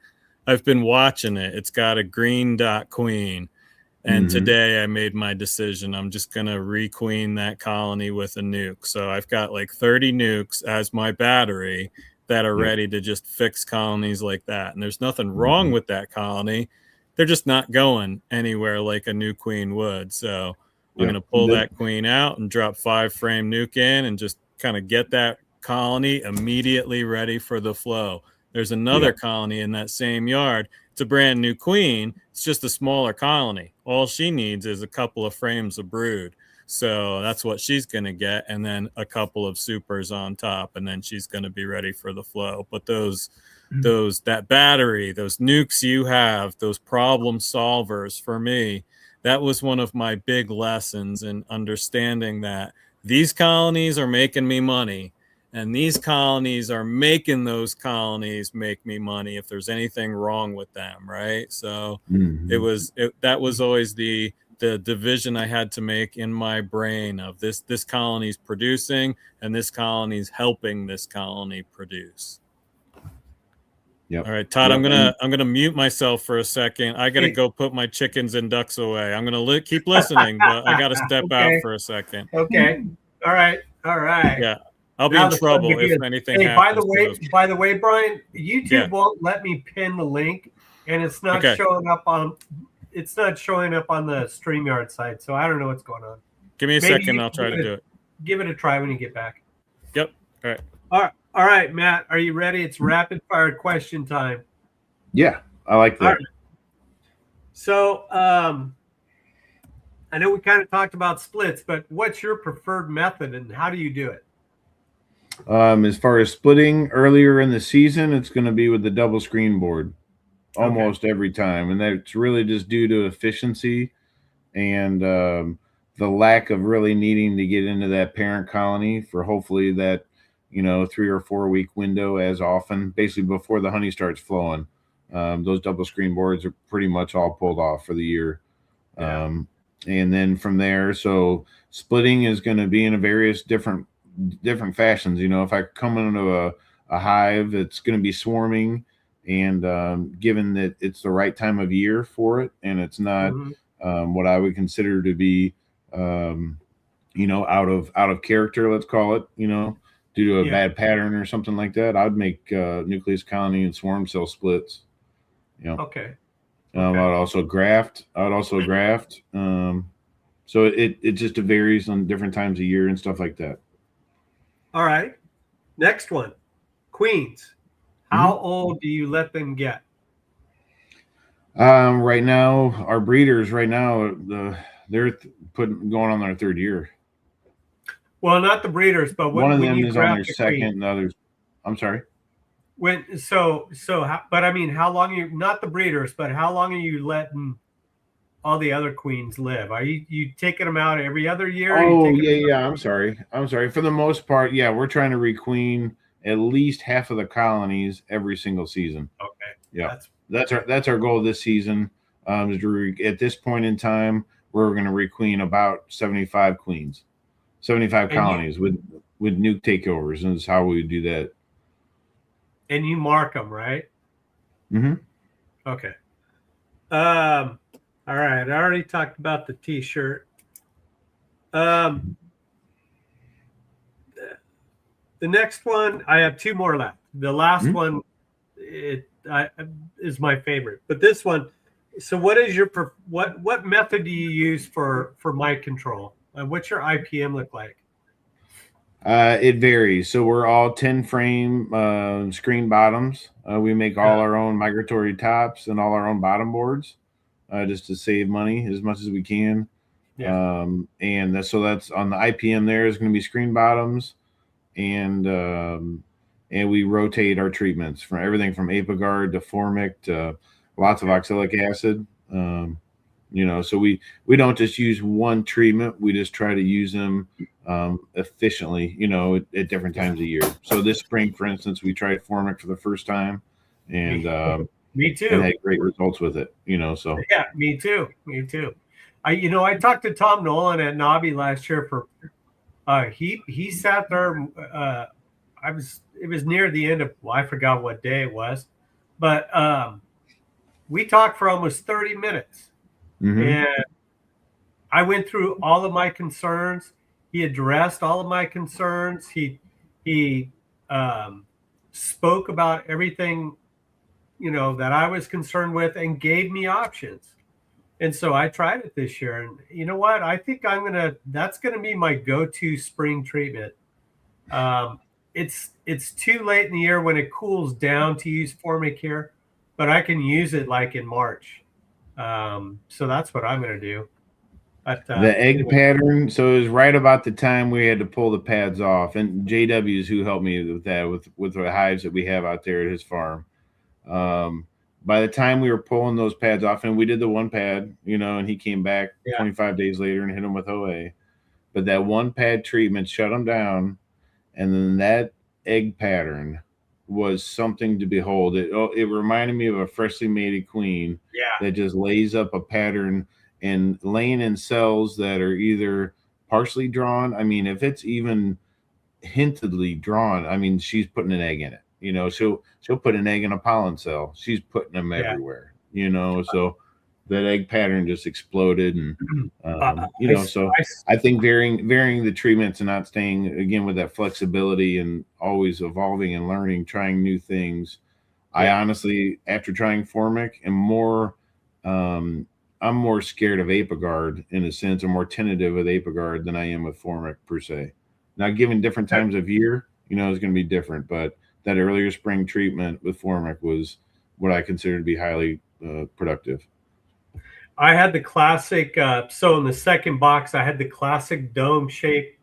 I've been watching it. It's got a green dot queen. And Mm-hmm. today I made my decision. I'm just going to requeen that colony with a nuke. So I've got like 30 nukes as my battery that are Yep. ready to just fix colonies like that. And there's nothing Mm-hmm. wrong with that colony. They're just not going anywhere like a new queen would. So I'm going to pull that queen out and drop 5-frame nuke in and just kind of get that colony immediately ready for the flow. There's another colony in that same yard. It's a brand new queen. It's just a smaller colony. All she needs is a couple of frames of brood. So that's what she's going to get. And then a couple of supers on top. And then she's going to be ready for the flow. But that battery, those nukes you have, those problem solvers, for me, that was one of my big lessons in understanding that these colonies are making me money. And these colonies are making those colonies make me money if there's anything wrong with them, right? So that was always the division I had to make in my brain of this colony's producing and this colony's helping this colony produce. Yep. All right, Todd, I'm gonna mute myself for a second. I gotta go put my chickens and ducks away. I'm gonna keep listening, but I gotta step out for a second. Okay. All right. Yeah. I'll be in trouble if anything happens. By the way, Brian, YouTube won't let me pin the link, and it's not showing up on the StreamYard site. So I don't know what's going on. Give me a second, I'll try to do it. Give it a try when you get back. Yep. All right. All right, Matt, are you ready? It's rapid fire question time. Yeah, I like that. Right. So I know we kind of talked about splits, but what's your preferred method and how do you do it? As far as splitting earlier in the season, it's going to be with the double screen board almost every time. And that's really just due to efficiency and the lack of really needing to get into that parent colony for hopefully that, 3 or 4 week window as often, basically before the honey starts flowing. Those double screen boards are pretty much all pulled off for the year. Yeah. And then from there, so splitting is going to be in a various different fashions. If I come into a hive, it's going to be swarming, and given that it's the right time of year for it, and it's not what I would consider to be, out of character, let's call it, due to a bad pattern or something like that, I'd make nucleus colony and swarm cell splits. Okay. I'd also graft. So it just varies on different times of year and stuff like that. All right. Next one. Queens. How old do you let them get? Right now, our breeders they're going on their 3rd year. Well, not the breeders, but one of them is on their second, and the others. I'm sorry. But I mean, how long not the breeders, but how long are you letting all the other queens live? Are you taking them out every other year? Oh, yeah. I'm sorry. For the most part, yeah, we're trying to requeen at least half of the colonies every single season. Okay. Yeah, that's our goal this season. At this point in time, we're going to requeen about 75 queens, 75 colonies with nuke takeovers, and that's how we do that. And you mark them, right? Mm-hmm. Okay. All right. I already talked about the T-shirt. The next one, I have two more left. The last one, is my favorite. But this one, so what is your what method do you use for mic control? What's your IPM look like? It varies. So we're all 10 frame screen bottoms. We make all our own migratory tops and all our own bottom boards, just to save money as much as we can. Yeah. So that's on the IPM. There is going to be screen bottoms, and we rotate our treatments from everything from Apogard to Formic to lots of oxalic acid. So we don't just use one treatment. We just try to use them efficiently, at different times of year. So this spring, for instance, we tried Formic for the first time, and me too. And had great results with it. So yeah, me too. I talked to Tom Nolan at Nobby last year for he sat there. It was near the end of, well, I forgot what day it was, but we talked for almost 30 minutes. Mm-hmm. And I went through all of my concerns. He addressed all of my concerns. He spoke about everything, that I was concerned with, and gave me options. And so I tried it this year. And you know what? I think that's going to be my go-to spring treatment. It's too late in the year when it cools down to use Formic here, but I can use it like in March. So that's what I'm going to do. But, the egg pattern. So it was right about the time we had to pull the pads off, and JW is who helped me with that, with the hives that we have out there at his farm. By the time we were pulling those pads off, and we did the one pad, and he came back 25 days later and hit him with OA, but that one pad treatment shut him down. And then that egg pattern was something to behold. It reminded me of a freshly mated queen that just lays up a pattern and laying in cells that are either partially drawn. I mean, if it's even hintedly drawn, I mean, she's putting an egg in it. She'll put an egg in a pollen cell. She's putting them everywhere. So that egg pattern just exploded, and I think varying the treatments and not staying again with that flexibility and always evolving and learning, trying new things. I honestly, after trying Formic, am more I'm more scared of Apogard in a sense, or more tentative with Apogard than I am with Formic per se. Now, given different times of year, it's going to be different, but that earlier spring treatment with Formic was what I consider to be highly productive. I had the classic, so in the second box, I had the classic dome shape,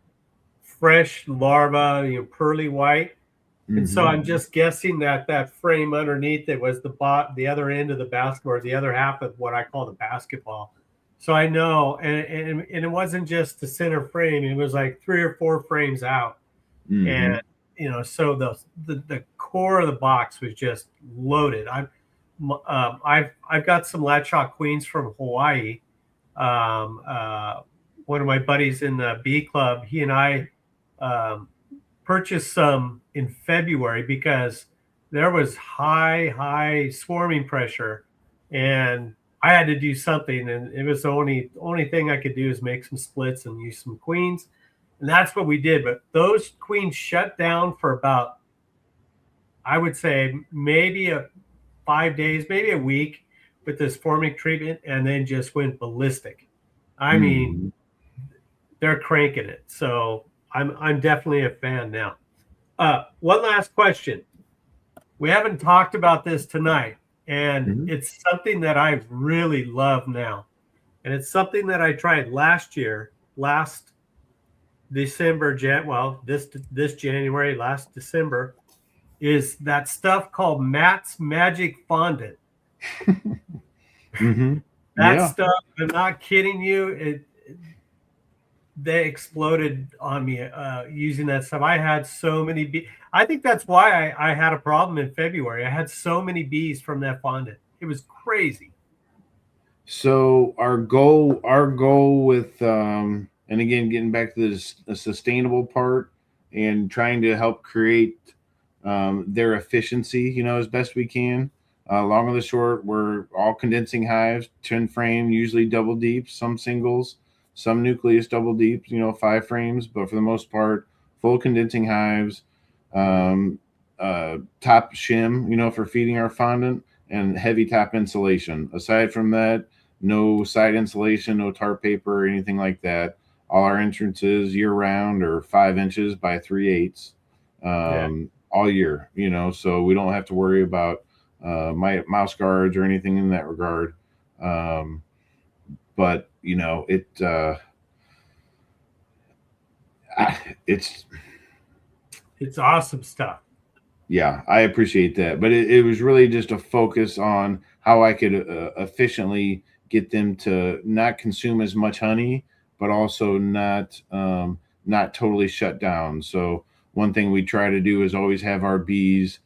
fresh larva, pearly white. And so I'm just guessing that frame underneath it was the other end of the basketball, or the other half of what I call the basketball. So I know, and it wasn't just the center frame; it was like 3 or 4 frames out, and so the core of the box was just loaded. I've got some Latchhawk queens from Hawaii. One of my buddies in the bee club, he and I purchased some in February because there was high swarming pressure, and I had to do something, and it was the only thing I could do is make some splits and use some queens, and that's what we did. But those queens shut down for about, I would say, maybe 5 days, maybe a week with this Formic treatment, and then just went ballistic. I mean, they're cranking it. So I'm definitely a fan now. One last question. We haven't talked about this tonight, and it's something that I really love now. And it's something that I tried last December, this January, last December, is that stuff called Matt's Magic Fondant. That Yeah. stuff, I'm not kidding you. They exploded on me using that stuff. I had so many bees. I think that's why I had a problem in February. I had so many bees from that fondant. It was crazy. So our goal with and again getting back to this the sustainable part and trying to help create their efficiency, as best we can. Long or the short, we're all condensing hives, 10 frame, usually double deeps, some singles, some nucleus double deeps, 5 frames, but for the most part, full condensing hives, um, top shim, for feeding our fondant, and heavy top insulation. Aside from that, no side insulation, no tar paper or anything like that. All our entrances year round are 5 inches by 3/8 all year, so we don't have to worry about my mouse guards or anything in that regard. But it's awesome stuff. yeah, I appreciate that. But it was really just a focus on how I could efficiently get them to not consume as much honey, but also not totally shut down. So one thing we try to do is always have our bees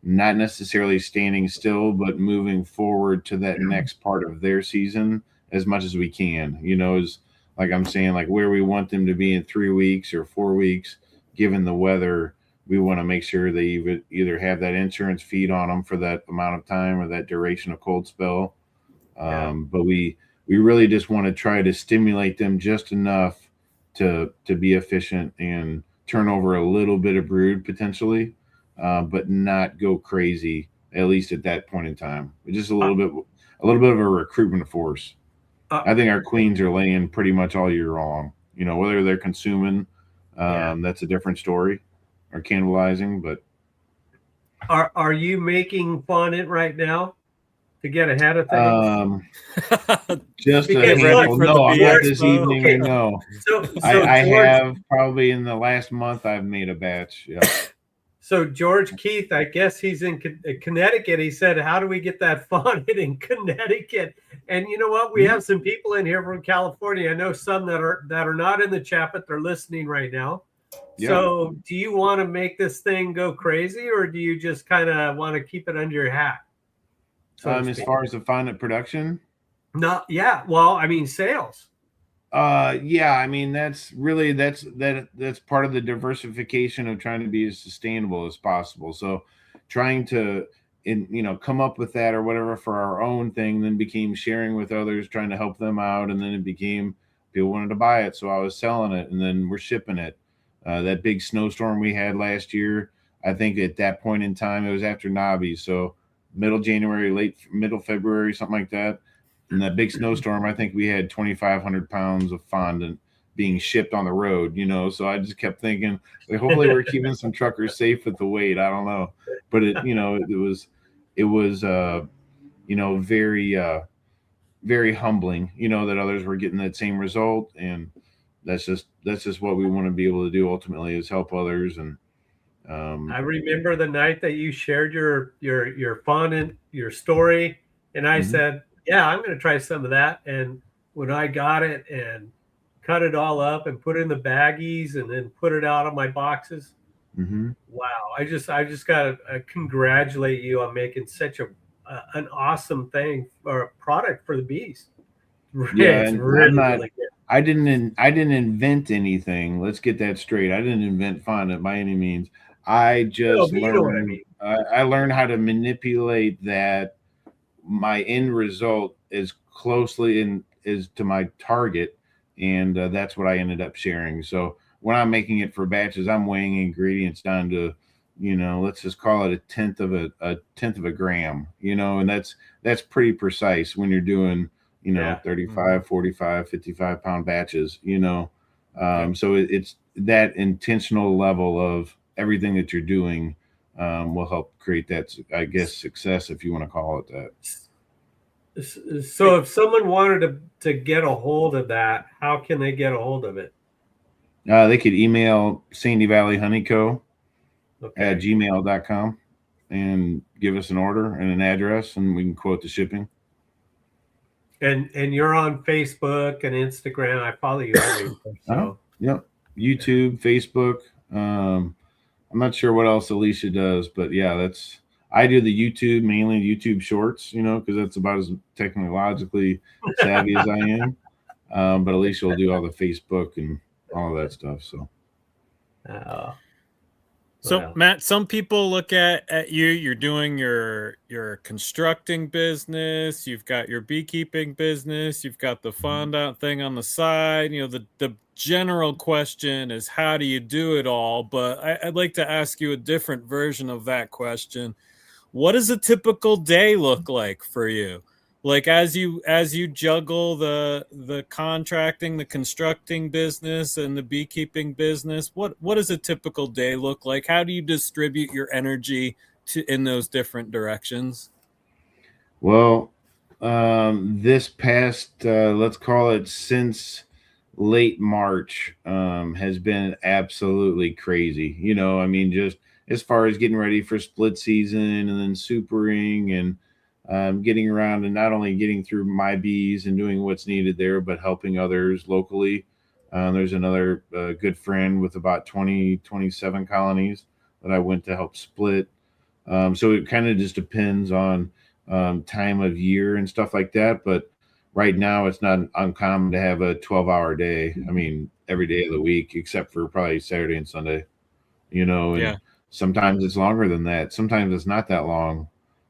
not necessarily standing still, but moving forward to that next part of their season as much as we can. Is like I'm saying, like where we want them to be in 3 weeks or 4 weeks, given the weather. We want to make sure they either have that insurance feed on them for that amount of time or that duration of cold spell. But we really just want to try to stimulate them just enough to be efficient and turn over a little bit of brood potentially, but not go crazy, at least at that point in time. Just a little bit of a recruitment force. I think our queens are laying pretty much all year long. Whether they're consuming, that's a different story, or cannibalizing. But are you making fondant right now to get ahead of things? Just a Because handful. look, No, I'm not this Expo. evening. Okay. No, So I George, have probably in the last month I've made a batch. Yeah. So George Keith, I guess he's in Connecticut. He said, "How do we get that fondant in Connecticut?" And you know what? We have some people in here from California. I know some that are not in the chat, but they're listening right now. Yeah. So, do you want to make this thing go crazy, or do you just kind of want to keep it under your hat? As far as the fondant production, yeah. Well, I mean sales. Yeah, I mean that's part of the diversification of trying to be as sustainable as possible. So trying to come up with that or whatever for our own thing, then became sharing with others, trying to help them out, and then it became people wanted to buy it, so I was selling it, and then we're shipping it. That big snowstorm we had last year, I think at that point in time it was after Nobby, so middle January, middle February, something like that. In that big snowstorm, I think we had 2,500 pounds of fondant being shipped on the road, so I just kept thinking, hopefully we're keeping some truckers safe with the weight. I don't know, but it was very, very humbling, that others were getting that same result. And that's just what we want to be able to do ultimately, is help others. And I remember the night that you shared your fondant, your story, and I said, yeah, I'm going to try some of that. And when I got it and cut it all up and put it in the baggies and then put it out on my boxes, wow! I just got to congratulate you on making such an awesome thing or a product for the bees. Yeah, it's and really good. I didn't invent anything. Let's get that straight. I didn't invent fondant by any means. I just you know what I mean. I learned how to manipulate that my end result as closely as to my target, and that's what I ended up sharing. So when I'm making it for batches, I'm weighing ingredients down to, let's just call it a tenth of a gram, and that's pretty precise when you're doing 35, 45, 55 pound batches, so it's that intentional level of everything that you're doing will help create that, I guess, success, if you want to call it that. So if someone wanted to get a hold of that, how can they get a hold of it? They could email Sandy Valley Honeyco at gmail.com and give us an order and an address, and we can quote the shipping. And you're on Facebook and Instagram. I follow you everywhere. So Yep. YouTube, Facebook. I'm not sure what else Alicia does, but yeah, I do the YouTube, mainly YouTube shorts, because that's about as technologically savvy as I am. But Alicia will do all the Facebook and all of that stuff. So, so Matt, some people look at you. You're doing your constructing business. You've got your beekeeping business. You've got the fondant thing on the side. The general question is, how do you do it all? But I'd like to ask you a different version of that question. What does a typical day look like for you? Like as you juggle the contracting, the constructing business, and the beekeeping business, what does a typical day look like? How do you distribute your energy in those different directions? Well, this past, let's call it since late March, has been absolutely crazy. I mean, just as far as getting ready for split season and then supering and getting around and not only getting through my bees and doing what's needed there, but helping others locally. There's another good friend with about 27 colonies that I went to help split. So it kind of just depends on time of year and stuff like that. But right now, it's not uncommon to have a 12-hour day. I mean, every day of the week, except for probably Saturday and Sunday, and Yeah. sometimes it's longer than that. Sometimes it's not that long.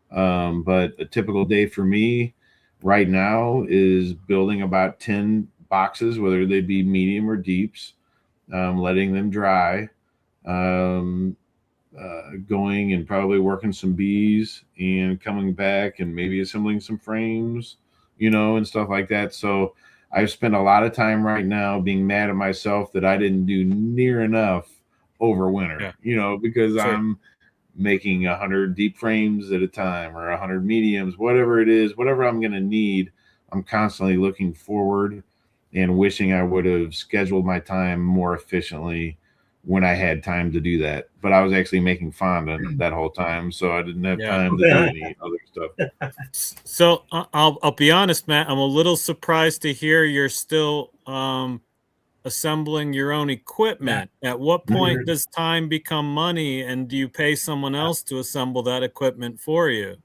But a typical day for me right now is building about 10 boxes, whether they be medium or deeps, letting them dry, going and probably working some bees and coming back and maybe assembling some frames, and stuff like that. So I've spent a lot of time right now being mad at myself that I didn't do near enough over winter, because Sure. I'm making 100 deep frames at a time or 100 mediums, whatever it is, whatever I'm going to need. I'm constantly looking forward and wishing I would have scheduled my time more efficiently when I had time to do that. But I was actually making fondant that whole time, so I didn't have time to do any other stuff. So I'll be honest, Matt. I'm a little surprised to hear you're still assembling your own equipment. At what point does time become money, and do you pay someone else to assemble that equipment for you?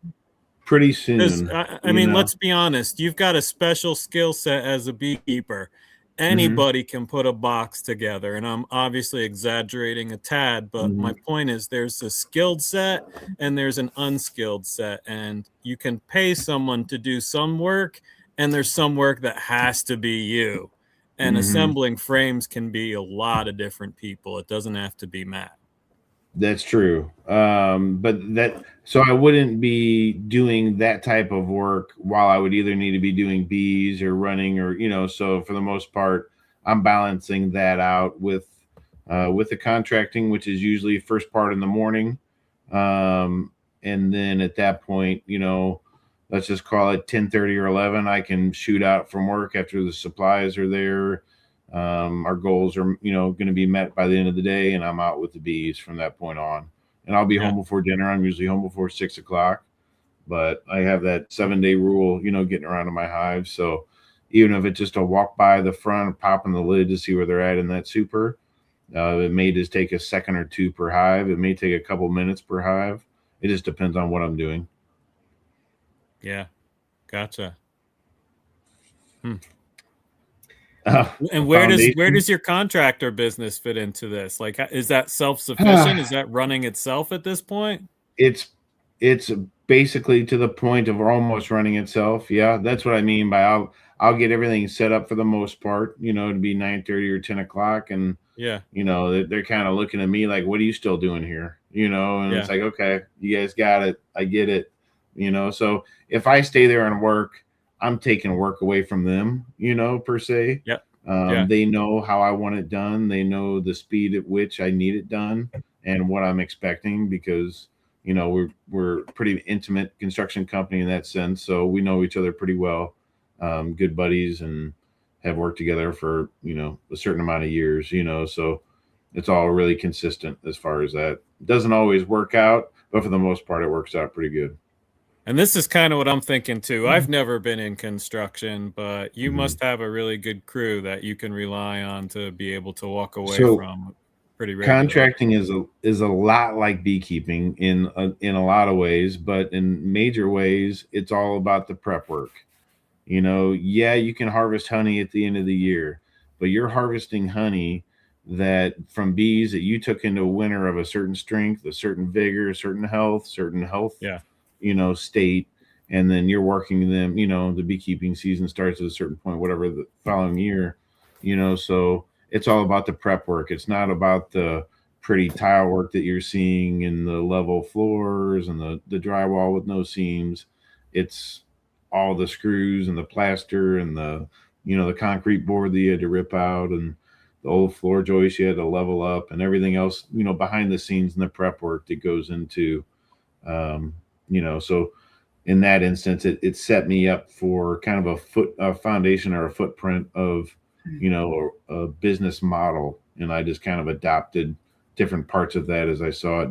Pretty soon. I mean, let's be honest. You've got a special skill set as a beekeeper. Anybody can put a box together, and I'm obviously exaggerating a tad, but my point is there's a skilled set and there's an unskilled set, and you can pay someone to do some work, and there's some work that has to be you. And assembling frames can be a lot of different people. It doesn't have to be Matt. That's true. So I wouldn't be doing that type of work while I would either need to be doing bees or running or, so for the most part, I'm balancing that out with the contracting, which is usually first part in the morning. And then at that point, let's just call it 10:30 or 11. I can shoot out from work after the supplies are there. Our goals are, going to be met by the end of the day, and I'm out with the bees from that point on. And I'll be home before dinner. I'm usually home before 6 o'clock, but I have that 7-day rule, getting around to my hive. So even if it's just a walk by the front, popping the lid to see where they're at in that super, it may just take a second or two per hive. It may take a couple minutes per hive. It just depends on what I'm doing. Yeah. Gotcha. And where does your contractor business fit into this? Like, is that self-sufficient? Is that running itself at this point? It's basically to the point of almost running itself. Yeah, that's what I mean by I'll get everything set up for the most part, to be 9:30 or 10 o'clock. And, they're kind of looking at me like, what are you still doing here? And it's like, okay, you guys got it. I get it. So if I stay there and work, I'm taking work away from them, per se. Yep. They know how I want it done. They know the speed at which I need it done and what I'm expecting because, we're a pretty intimate construction company in that sense. So we know each other pretty well, good buddies and have worked together for, a certain amount of years, so it's all really consistent as far as that. It doesn't always work out, but for the most part, it works out pretty good. And this is kind of what I'm thinking too. I've never been in construction, but you must have a really good crew that you can rely on to be able to walk away So from pretty regularly. contracting is a lot like beekeeping in a lot of ways, but in major ways, it's all about the prep work. Yeah, you can harvest honey at the end of the year, but you're harvesting honey that from bees that you took into a winter of a certain strength, a certain vigor, a certain health, Yeah. state, and then you're working them. The beekeeping season starts at a certain point, whatever the following year. So it's all about the prep work. It's not about the pretty tile work that you're seeing in the level floors and the drywall with no seams. It's all the screws and the plaster and the concrete board that you had to rip out and the old floor joists you had to level up and everything else, behind the scenes and the prep work that goes into, so in that instance, it set me up for kind of a foundation or a footprint of, a business model. And I just kind of adopted different parts of that as I saw it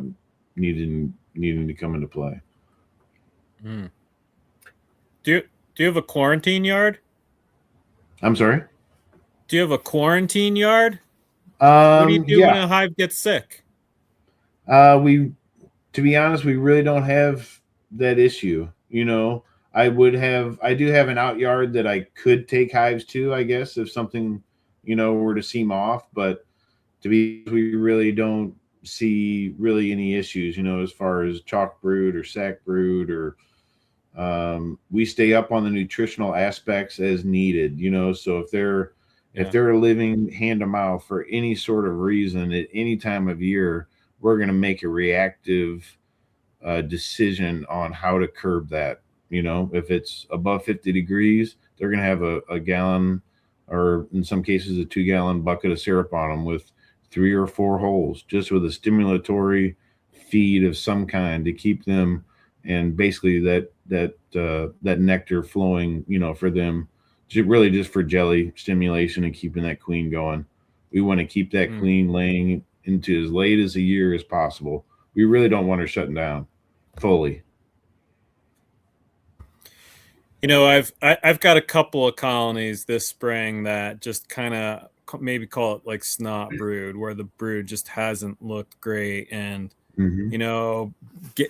needing to come into play. Mm. Do you have a quarantine yard? I'm sorry? Do you have a quarantine yard? What do you do when Yeah. a hive gets sick? To be honest, we really don't have that issue. I do have an out yard that I could take hives to, I guess, if something, were to seem off, but we really don't see really any issues, as far as chalk brood or sac brood or, we stay up on the nutritional aspects as needed, so if they're living hand to mouth for any sort of reason at any time of year, we're going to make a reactive decision on how to curb that. If it's above 50 degrees, they're going to have a gallon or in some cases a 2-gallon bucket of syrup on them with 3 or 4 holes, just with a stimulatory feed of some kind to keep them and basically that nectar flowing, for them, really just for jelly stimulation and keeping that queen going. We want to keep that queen laying into as late as a year as possible. We really don't want her shutting down fully. I've got a couple of colonies this spring that just kind of maybe call it like snot brood, where the brood just hasn't looked great. And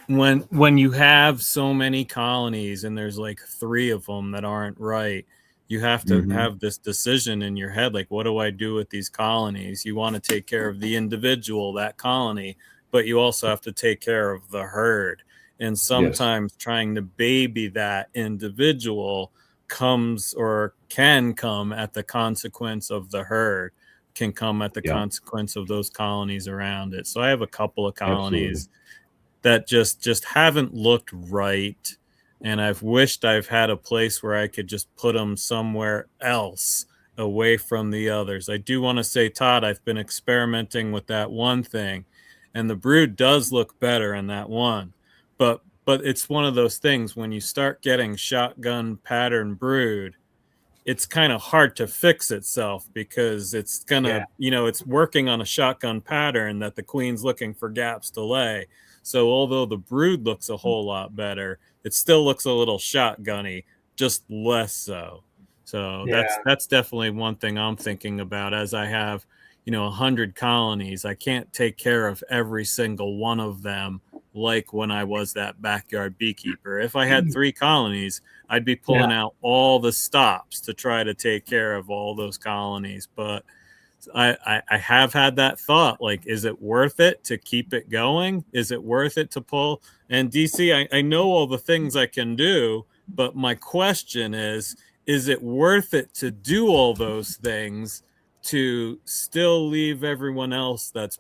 when you have so many colonies and there's like 3 of them that aren't right, you have to have this decision in your head, like, what do I do with these colonies? You want to take care of the individual, that colony, but you also have to take care of the herd. And sometimes trying to baby that individual comes or can come at the consequence of the herd, can come at the consequence of those colonies around it. So I have a couple of colonies that just haven't looked right. And I've wished I've had a place where I could just put them somewhere else away from the others. I do want to say, Todd, I've been experimenting with that one thing, and the brood does look better in that one. But it's one of those things when you start getting shotgun pattern brood, it's kind of hard to fix itself because it's gonna, it's working on a shotgun pattern that the queen's looking for gaps to lay. So although the brood looks a whole lot better, it still looks a little shotgunny, just less so. So that's definitely one thing I'm thinking about as I have, 100 colonies. I can't take care of every single one of them like when I was that backyard beekeeper. If I had 3 colonies, I'd be pulling out all the stops to try to take care of all those colonies. But I have had that thought, like, is it worth it to keep it going? Is it worth it to pull? And DC, I know all the things I can do, but my question is it worth it to do all those things to still leave everyone else that's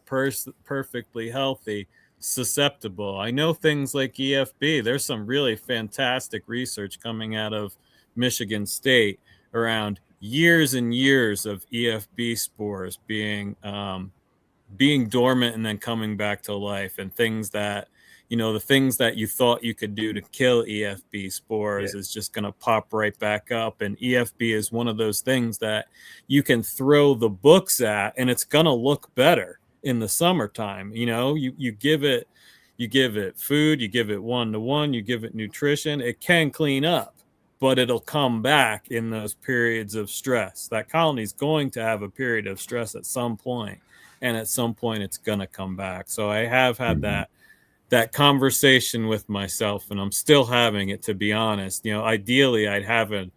perfectly healthy susceptible? I know things like EFB, there's some really fantastic research coming out of Michigan State around years and years of EFB spores being dormant and then coming back to life, and things that, the things that you thought you could do to kill EFB spores is just going to pop right back up. And EFB is one of those things that you can throw the books at and it's going to look better in the summertime. You give it, you give it food, you give it 1-to-1, you give it nutrition, it can clean up, but it'll come back in those periods of stress. That colony is going to have a period of stress at some point, and at some point it's going to come back. So I have had that conversation with myself, and I'm still having it, to be honest. Ideally I'd have a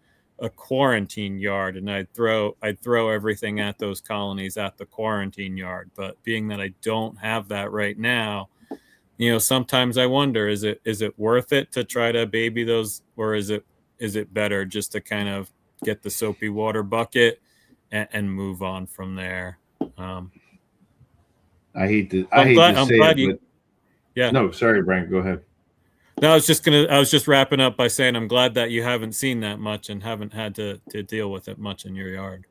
quarantine yard, and I'd throw everything at those colonies at the quarantine yard. But being that I don't have that right now, sometimes I wonder, is it worth it to try to baby those, or is it better just to kind of get the soapy water bucket and move on from there? I hate to say it, but yeah. No, sorry, Brian, go ahead. No, I was just wrapping up by saying I'm glad that you haven't seen that much and haven't had to deal with it much in your yard.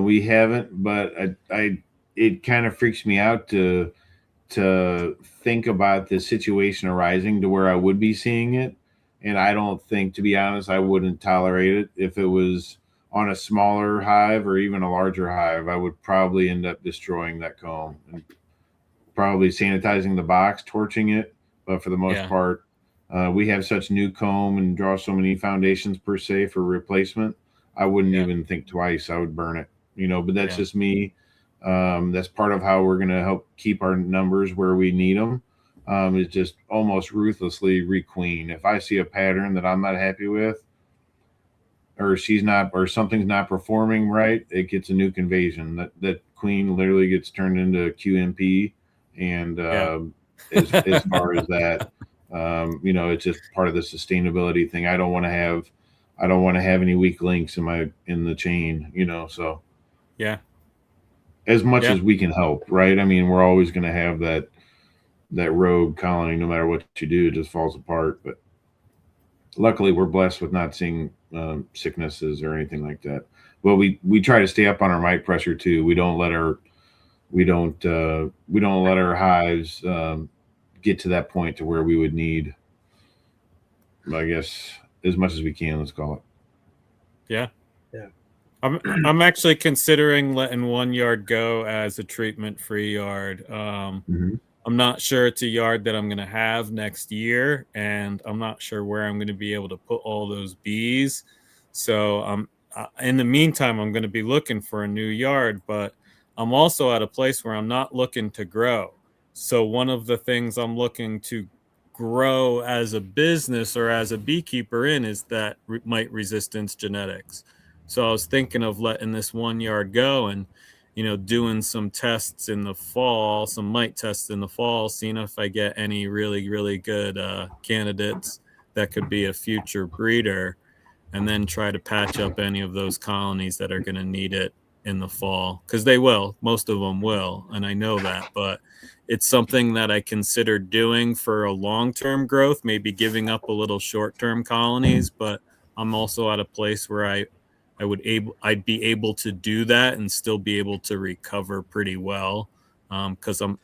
We haven't, but it kind of freaks me out to think about the situation arising to where I would be seeing it. And I don't think, to be honest, I wouldn't tolerate it. If it was on a smaller hive or even a larger hive, I would probably end up destroying that comb and probably sanitizing the box, torching it. But for the most part, we have such new comb and draw so many foundations per se for replacement. I wouldn't even think twice. I would burn it, but that's just me. That's part of how we're going to help keep our numbers where we need them. Is just almost ruthlessly requeen. If I see a pattern that I'm not happy with, or something's not performing right, it gets a nuke invasion. That queen literally gets turned into QMP. And as far as that, it's just part of the sustainability thing. I don't want to have any weak links in the chain, so as much as we can help, right? I mean, we're always going to have that rogue colony. No matter what you do, it just falls apart. But luckily we're blessed with not seeing sicknesses or anything like that. Well, we try to stay up on our mite pressure too. We don't let our hives get to that point to where we would need, I guess, as much as we can. Let's call it. Yeah. I'm actually considering letting one yard go as a treatment-free yard. I'm not sure it's a yard that I'm going to have next year, and I'm not sure where I'm going to be able to put all those bees. So in the meantime, I'm going to be looking for a new yard, but I'm also at a place where I'm not looking to grow. So one of the things I'm looking to grow as a business or as a beekeeper is that mite resistance genetics. So I was thinking of letting this one yard go and, doing some tests in the fall, some mite tests in the fall, seeing if I get any really, really good candidates that could be a future breeder, and then try to patch up any of those colonies that are going to need it in the fall, because they will. Most of them will, and I know that. But it's something that I consider doing for a long-term growth, maybe giving up a little short-term colonies. But I'm also at a place where I'd be able to do that and still be able to recover pretty well, because I'm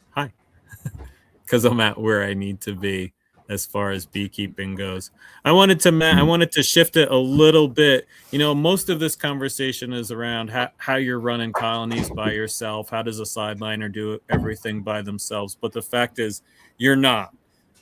at where I need to be as far as beekeeping goes. I wanted to shift it a little bit. Most of this conversation is around how you're running colonies by yourself. How does a sideliner do everything by themselves? But the fact is, you're not.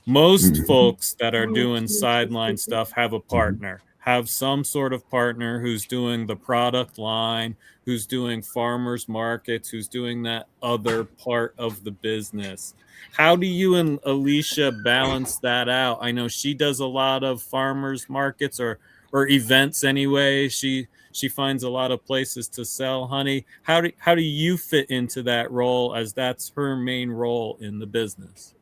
Most folks that are doing sideline stuff have a partner, have some sort of partner who's doing the product line, who's doing farmers markets, who's doing that other part of the business. How do you and Alicia balance that out? I know she does a lot of farmers markets or events anyway. She finds a lot of places to sell honey. How do you fit into that role, as that's her main role in the business?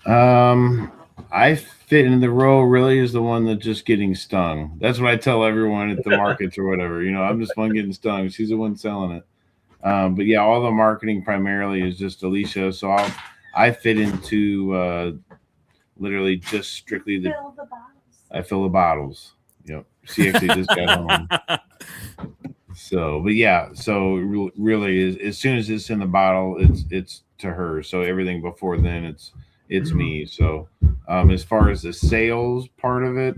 I fit in the role really as the one that's just getting stung. That's what I tell everyone at the markets or whatever. I'm just one getting stung. She's the one selling it. But yeah, all the marketing primarily is just Alicia. So I fit into literally just strictly I fill the bottles. Yep. She actually just got home. So, but yeah, so really, as soon as it's in the bottle, it's to her. So everything before then, it's me. So as far as the sales part of it,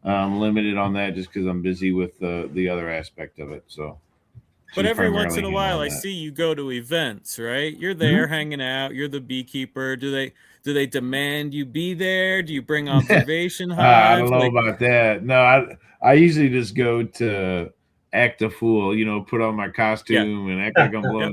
I'm limited on that just because I'm busy with the other aspect of it. So But She's every once primarily in a while, handling I that. see you go to events, right? You're Mhm. there hanging out. You're the beekeeper. Do they demand you be there? Do you bring observation I don't hives? know Like, about that. No, I usually just go to act a fool, put on my yeah, costume and act like I'm yep,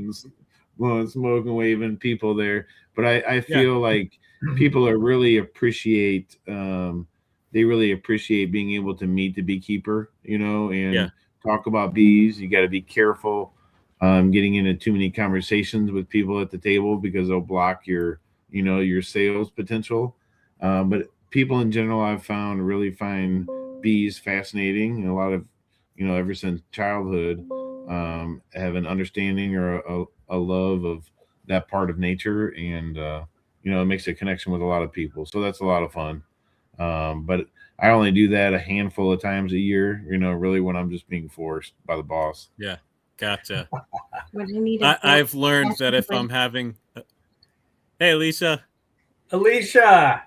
blowing smoke and waving people there. But I yeah, feel like people are really appreciate they really appreciate being able to meet the beekeeper, yeah, and talk about bees. You got to be careful getting into too many conversations with people at the table because they'll block your sales potential. But people in general, I've found really find bees fascinating. And a lot of, ever since childhood, have an understanding or a love of that part of nature. And, it makes a connection with a lot of people. So that's a lot of fun. But I only do that a handful of times a year, really when I'm just being forced by the boss. yeah. Gotcha. Would I need a I've learned cash that if break? I'm having, hey, Alicia, Alicia,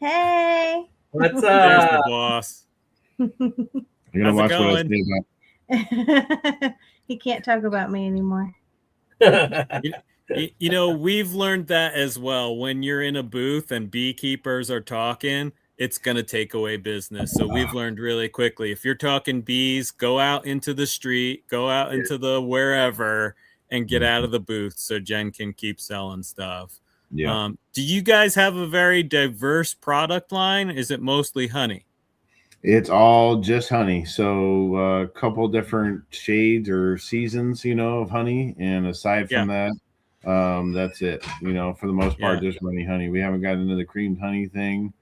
Hey. what's there's the up? boss. You're going to How's it watch what I going? say about. He can't talk about me anymore. We've learned that as well. When you're in a booth and beekeepers are talking, it's going to take away business. So we've learned really quickly. If you're talking bees, go out into the street, go out into the wherever, and get out of the booth so Jen can keep selling stuff. Yeah. Do you guys have a very diverse product line? Is it mostly honey? It's all just honey. So a couple different shades or seasons, of honey. And aside Yeah, from that, that's it. For the most part, yeah. just runny honey. We haven't gotten into the creamed honey thing.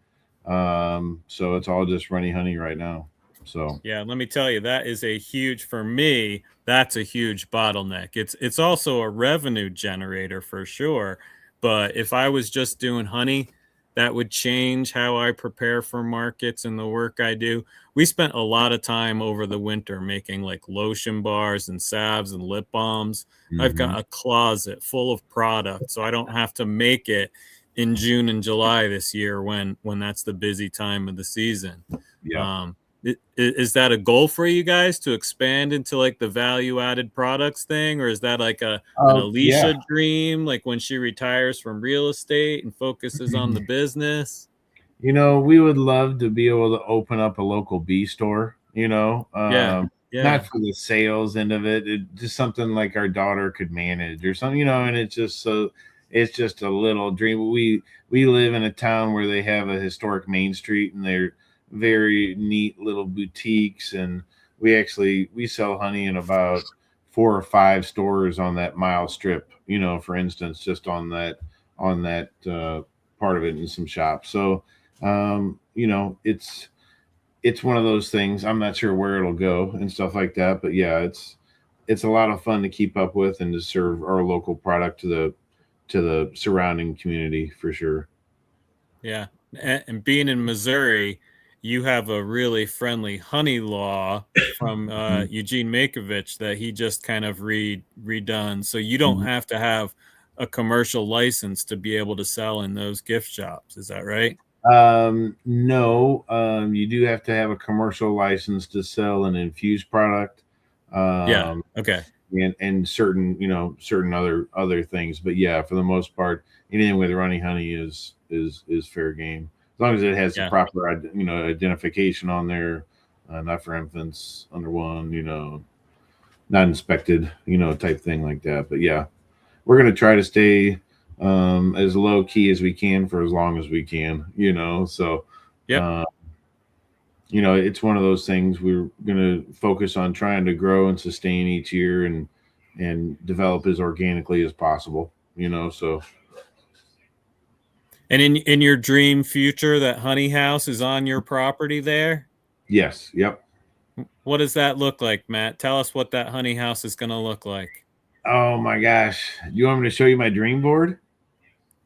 So it's all just runny honey right now. So Yeah, let me tell you, that is a huge, for me, that's a huge bottleneck. It's also a revenue generator for sure. But if I was just doing honey, that would change how I prepare for markets and the work I do. We spent a lot of time over the winter making like lotion bars and salves and lip balms. I've mhm. got a closet full of product, so I don't have to make it in June and July this year when that's the busy time of the season. Yeah. Um, is that a goal for you guys to expand into like the value added products thing, or is that like an Yeah. Alicia dream, like when she retires from real estate and focuses on the business? We would love to be able to open up a local bee store, Yeah, yeah, not for the sales end of it, just something like our daughter could manage or something, and it's just a little dream. We live in a town where they have a historic main street and they're very neat little boutiques, and we sell honey in about 4 or 5 stores on that mile strip, for instance, just on that part of it in some shops. So it's one of those things. I'm not sure where it'll go and stuff like that, but yeah, it's a lot of fun to keep up with and to serve our local product to the surrounding community for sure. yeah. And being in Missouri, you have a really friendly honey law from Mhm. Eugene Makovich that he just kind of redone. So you don't Mhm. have to have a commercial license to be able to sell in those gift shops. Is that right? No, you do have to have a commercial license to sell an infused product. Yeah. Um, Okay. and certain other things, but yeah, for the most part, anything with runny honey is fair game as long as it has the Yeah. proper identification on there, not for infants under one, not inspected, type thing like that. But yeah, we're going to try to stay as low key as we can for as long as we can, so Yep. uh, it's one of those things we're going to focus on trying to grow and sustain each year and develop as organically as possible, so And in your dream future, that honey house is on your property there. yes, yep. What does that look like, Matt? Tell us what that honey house is going to look like. Oh my gosh, you want me to show you my dream board?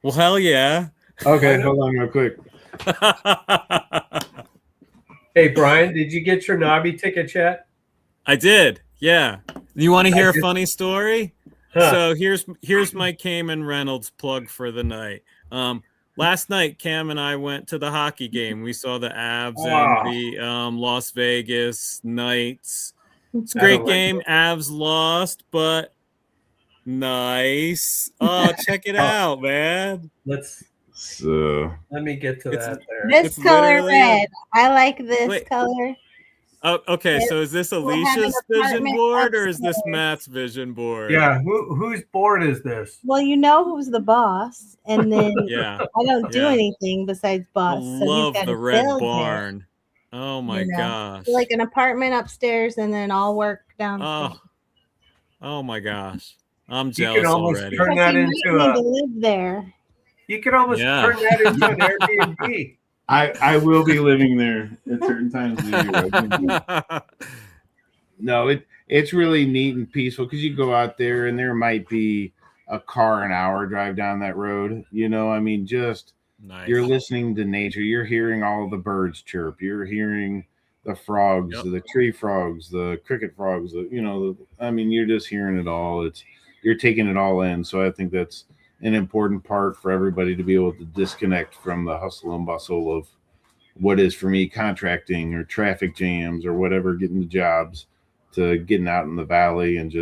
Well, hell yeah. Okay, hold on real quick. Hey, Brian, did you get your Nobby ticket yet? I did. Yeah. You want to hear a funny story? Huh. So here's my Cayman Reynolds plug for the night. Last night, Cam and I went to the hockey game. We saw the Avs and the Las Vegas Knights. It's a I don't great like game. Avs lost, but nice. Oh, check it Oh. out, man. So Let me get to It's- that there. This It's color literally a- red. I like this Wait. color. Oh, okay, It- so is this we'll have an Alicia's vision apartment board or is this upstairs. Matt's vision board? Yeah, whose board is this? Well, you know who's the boss, and then Yeah. I don't do Yeah. anything besides I boss. So he's love got the to red build it. barn. Oh my You know, gosh. Like an apartment upstairs, and then I'll work downstairs. Oh my gosh. I'm You jealous can almost already. turn that Because you into might need a. to live there. You can almost Yeah. turn that into an Airbnb. I will be living there at certain times of the year. No, it's really neat and peaceful because you go out there and there might be a car an hour drive down that road. You know, I mean, just Nice. you're listening to nature. You're hearing all the birds chirp. You're hearing the frogs, Yep. the tree frogs, the cricket frogs. I mean, you're just hearing it all. You're taking it all in. So I think that's an important part for everybody to be able to disconnect from the hustle and bustle of what is for me contracting or traffic jams or whatever, getting the jobs, to getting out in the valley and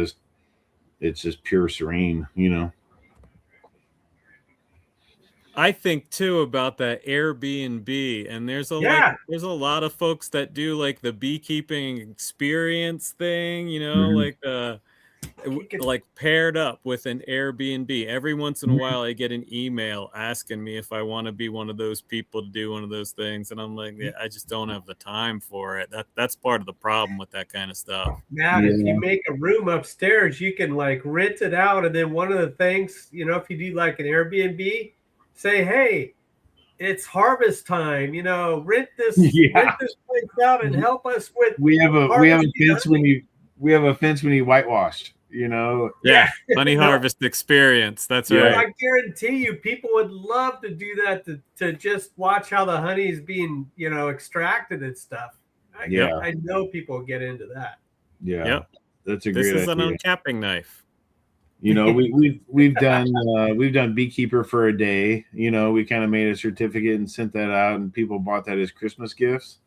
it's just pure serene, you know. I think too about that Airbnb, and there's a lot of folks that do like the beekeeping experience thing, you know, Mhm. like paired up with an Airbnb. Every once in a while, I get an email asking me if I want to be one of those people to do one of those things, and I'm like, yeah, I just don't have the time for it. That's part of the problem with that kind of stuff. Matt, if you make a room upstairs, you can like rent it out, and then one of the things, you know, if you do like an Airbnb, say, hey, it's harvest time, you know, rent this place out and help us with. We have a fence when you whitewash, you know. Yeah, honey harvest experience. That's right. I guarantee you, people would love to do that to just watch how the honey is being, you know, extracted and stuff. I know people get into that. Yeah, yep. That's a great idea. This is an uncapping knife. You know, we've done beekeeper for a day. You know, we kind of made a certificate and sent that out, and people bought that as Christmas gifts,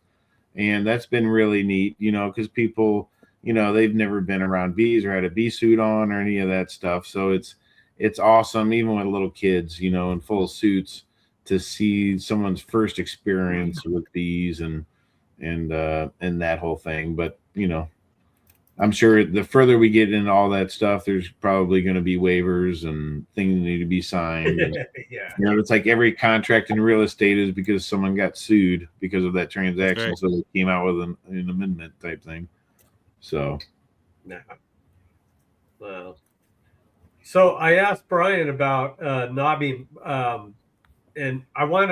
and that's been really neat. You know, because people, you know, they've never been around bees or had a bee suit on or any of that stuff. So it's awesome, even with little kids, you know, in full suits, to see someone's first experience with bees and that whole thing. But you know, I'm sure the further we get into all that stuff, there's probably going to be waivers and things that need to be signed. And, yeah. You know, it's like every contract in real estate is because someone got sued because of that transaction. Right. So they came out with an amendment type thing. So. No. Well, so I asked Brian about knobbing, and I want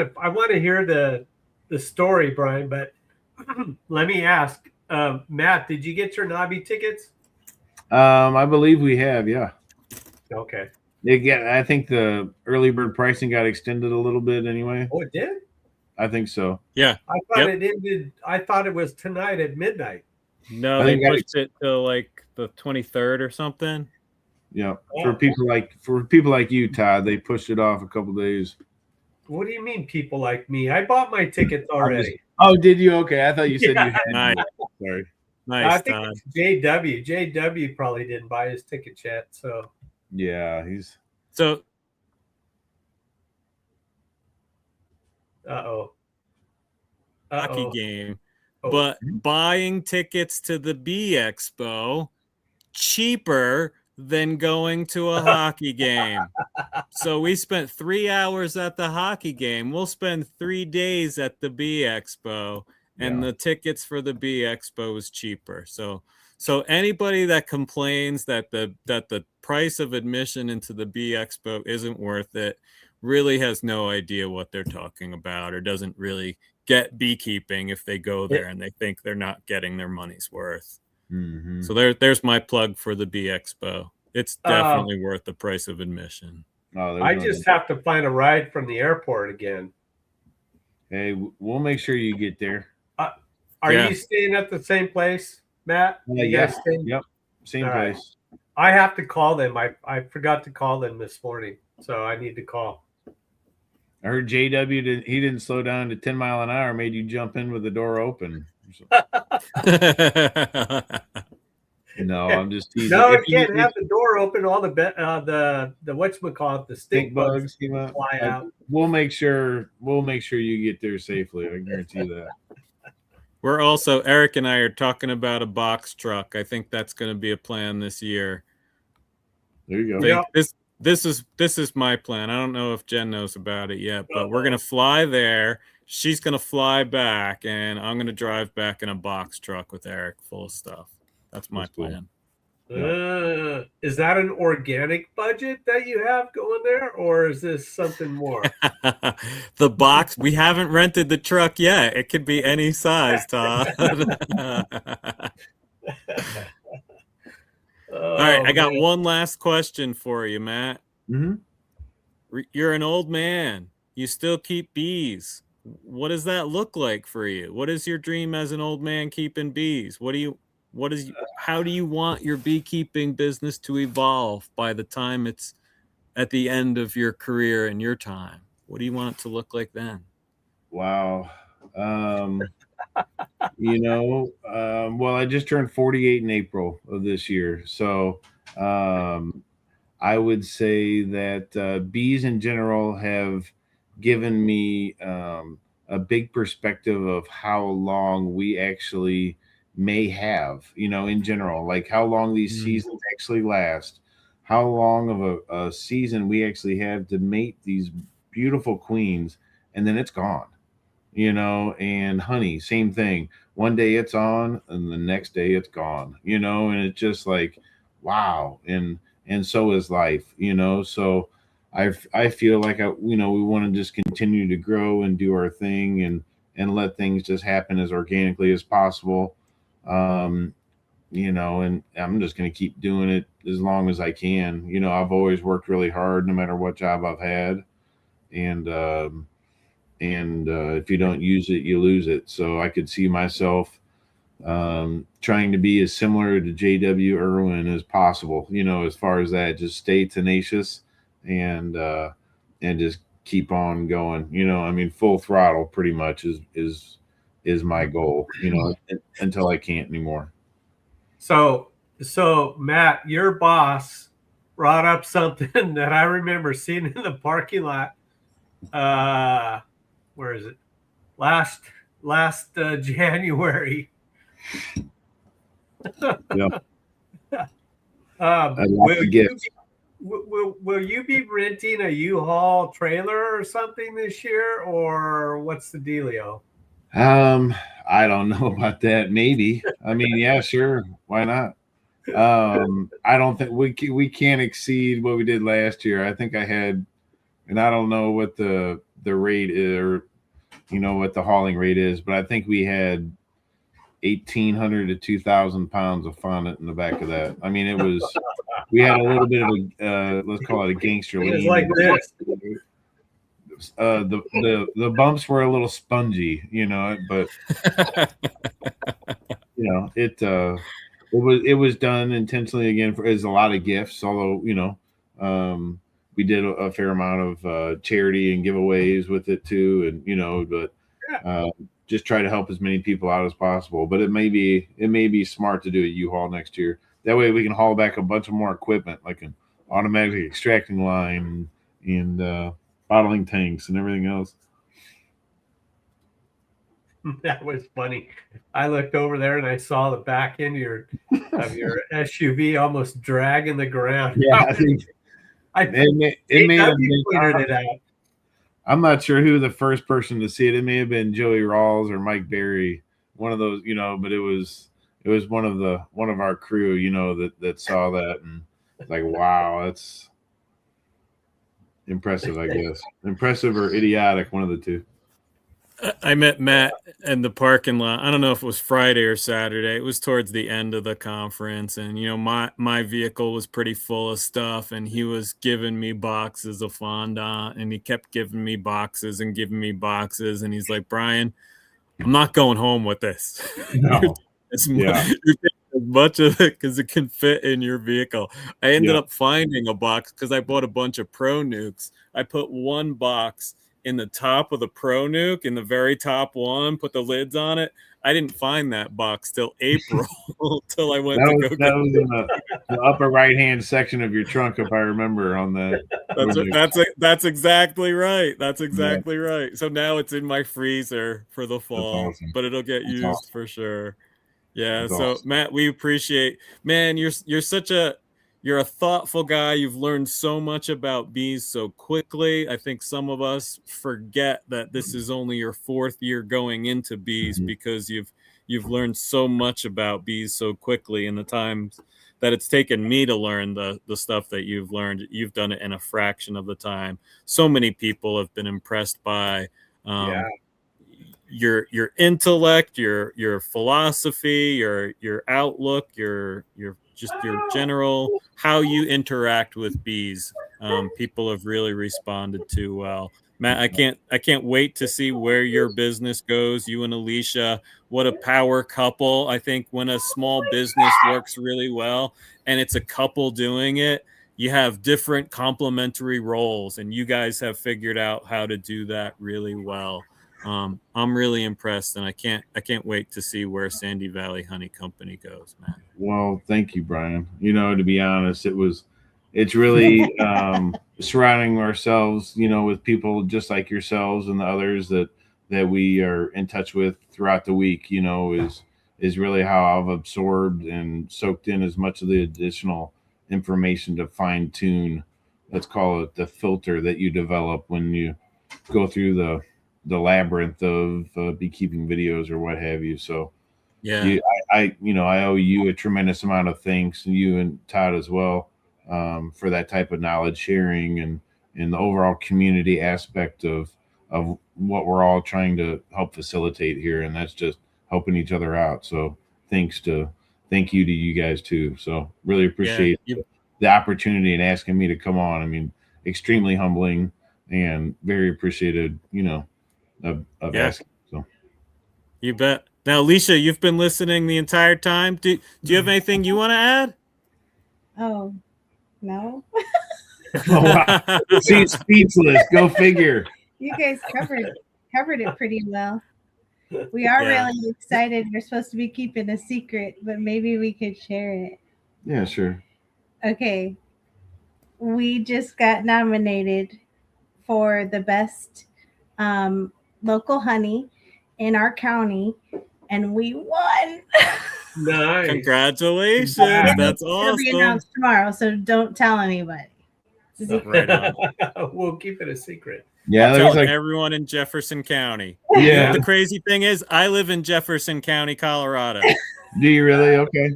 to hear the story, Brian, but let me ask, Matt, did you get your knobby tickets? I believe we have, yeah. Okay. Again, I think the early bird pricing got extended a little bit anyway. Oh, it did? I think so. Yeah. I thought it ended. I thought it was tonight at midnight. No, they pushed it to like the 23rd or something. Yeah. For people like you, Todd, they pushed it off a couple days. What do you mean, people like me? I bought my tickets already. Oh, did you? Okay, I thought you said you had. Nice. Sorry. Nice, I think Todd. it's JW. JW probably didn't buy his ticket yet. So yeah, he's. So. Hockey game. But buying tickets to the Bee Expo cheaper than going to a hockey game. So we spent 3 hours at the hockey game. We'll spend 3 days at the Bee Expo, and the tickets for the Bee Expo is cheaper. So anybody that complains that the price of admission into the Bee Expo isn't worth it really has no idea what they're talking about, or doesn't really get beekeeping if they go there and they think they're not getting their money's worth. Mm-hmm. So there's my plug for the Bee Expo. It's definitely worth the price of admission. I just have to find a ride from the airport again. Hey, we'll make sure you get there. Are you staying at the same place, Matt? Yes. Yep. Same place. Right. I have to call them. I forgot to call them this morning, so I need to call. I heard JW he didn't slow down to 10 mile an hour, made you jump in with the door open. No, I'm just teasing. No, If you can't if have the door open. All the whatchamacallit, the stink stink bugs bugs came out, fly out. we'll make sure you get there safely. I guarantee you that. We're also, Eric and I are talking about a box truck. I think that's going to be a plan this year. There you go. Think this is my plan. I don't know if Jen knows about it yet, but we're gonna fly there. She's gonna fly back, and I'm gonna drive back in a box truck with Eric full of stuff. That's my That's cool. plan. Is that an organic budget that you have going there, or is this something more? The box, we haven't rented the truck yet. It could be any size, Todd. All right, I got one last question for you, Matt. Mm-hmm. You're an old man. You still keep bees. What does that look like for you? What is your dream as an old man keeping bees? How do you want your beekeeping business to evolve by the time it's at the end of your career and your time? What do you want it to look like then? Wow. Well, I just turned 48 in April of this year. So I would say that bees in general have given me a big perspective of how long we actually may have, in general, like how long these seasons actually last, how long of a season we actually have to mate these beautiful queens, and then it's gone. And honey, same thing. One day it's on and the next day it's gone, and it's just like, wow. And so is life, so I feel like we want to just continue to grow and do our thing and let things just happen as organically as possible. And I'm just going to keep doing it as long as I can. I've always worked really hard no matter what job I've had. And if you don't use it, you lose it. So I could see myself trying to be as similar to J.W. Irwin as possible, as far as that, just stay tenacious and just keep on going. Full throttle pretty much is my goal, until I can't anymore. So Matt, your boss brought up something that I remember seeing in the parking lot. Where is it? Last January. Yeah. Will you be renting a U-Haul trailer or something this year, or what's the dealio? I don't know about that. Maybe. Yeah, sure. Why not? I don't think we can't exceed what we did last year. I think I had, and I don't know what the rate is, or what the hauling rate is, but I think we had 1,800 to 2,000 pounds of fondant in the back of that. It was, we had a little bit of a let's call it a gangster lean. It's like this. The bumps were a little spongy, but it was done intentionally again as a lot of gifts, although we did a fair amount of charity and giveaways with it too, and but just try to help as many people out as possible. But it may be smart to do a U-Haul next year. That way we can haul back a bunch of more equipment, like an automatic extracting line and bottling tanks and everything else. That was funny. I looked over there and I saw the back end of your SUV almost dragging the ground. Yeah, it may have been. I'm not sure who the first person to see it. It may have been Joey Rawls or Mike Berry, one of those, but it was one of our crew, that saw that and like, wow, that's impressive, I guess. Impressive or idiotic, one of the two. I met Matt in the parking lot. I don't know if it was Friday or Saturday. It was towards the end of the conference. And, my vehicle was pretty full of stuff. And he was giving me boxes of fondant. And he kept giving me boxes and giving me boxes. And he's like, Brian, I'm not going home with this. No. You're as much of it because it can fit in your vehicle. I ended up finding a box because I bought a bunch of Pro Nukes. I put one box in the top of the Pro Nuke, in the very top one, put the lids on it. I didn't find that box till April, till I went to go get that was in the upper right hand section of your trunk, if I remember. On that, that's exactly right. That's exactly right. So now it's in my freezer for the fall, awesome. but it'll get used awesome. for sure. Yeah. That's So awesome. Matt, we appreciate, man. You're a thoughtful guy. You've learned so much about bees so quickly. I think some of us forget that this is only your 4th year going into bees, because you've learned so much about bees so quickly. In the times that it's taken me to learn the stuff that you've learned, you've done it in a fraction of the time. So many people have been impressed by your intellect, your philosophy, your outlook, your general how you interact with bees. People have really responded to well. Matt, I can't wait to see where your business goes. You and Alicia, what a power couple. I think when a small business works really well and it's a couple doing it, you have different complementary roles, and you guys have figured out how to do that really well. I'm really impressed, and I can't wait to see where Sandy Valley Honey Company goes, Matt. Well, thank you, Brian. To be honest, it's really surrounding ourselves, with people just like yourselves and the others that we are in touch with throughout the week, is really how I've absorbed and soaked in as much of the additional information to fine tune, let's call it the filter that you develop when you go through the labyrinth of beekeeping videos or what have you. So yeah, I owe you a tremendous amount of thanks, and you and Todd as well, for that type of knowledge sharing and the overall community aspect of what we're all trying to help facilitate here. And that's just helping each other out. So thank you to you guys too. So really appreciate the opportunity and asking me to come on. I mean, extremely humbling and very appreciated, of asking. So you bet. Now, Alicia, you've been listening the entire time. Do you have anything you want to add? Oh, no. Oh, wow. She's speechless. Go figure. You guys covered it pretty well. We are really excited. We're supposed to be keeping a secret, but maybe we could share it. Yeah, sure. Okay. We just got nominated for the best local honey in our county, and we won. Nice. Congratulations. That's awesome. It'll be announced tomorrow, so don't tell anybody. Right on. We'll keep it a secret. Yeah, there's everyone in Jefferson County. Yeah. The crazy thing is, I live in Jefferson County, Colorado. Do you really? Okay.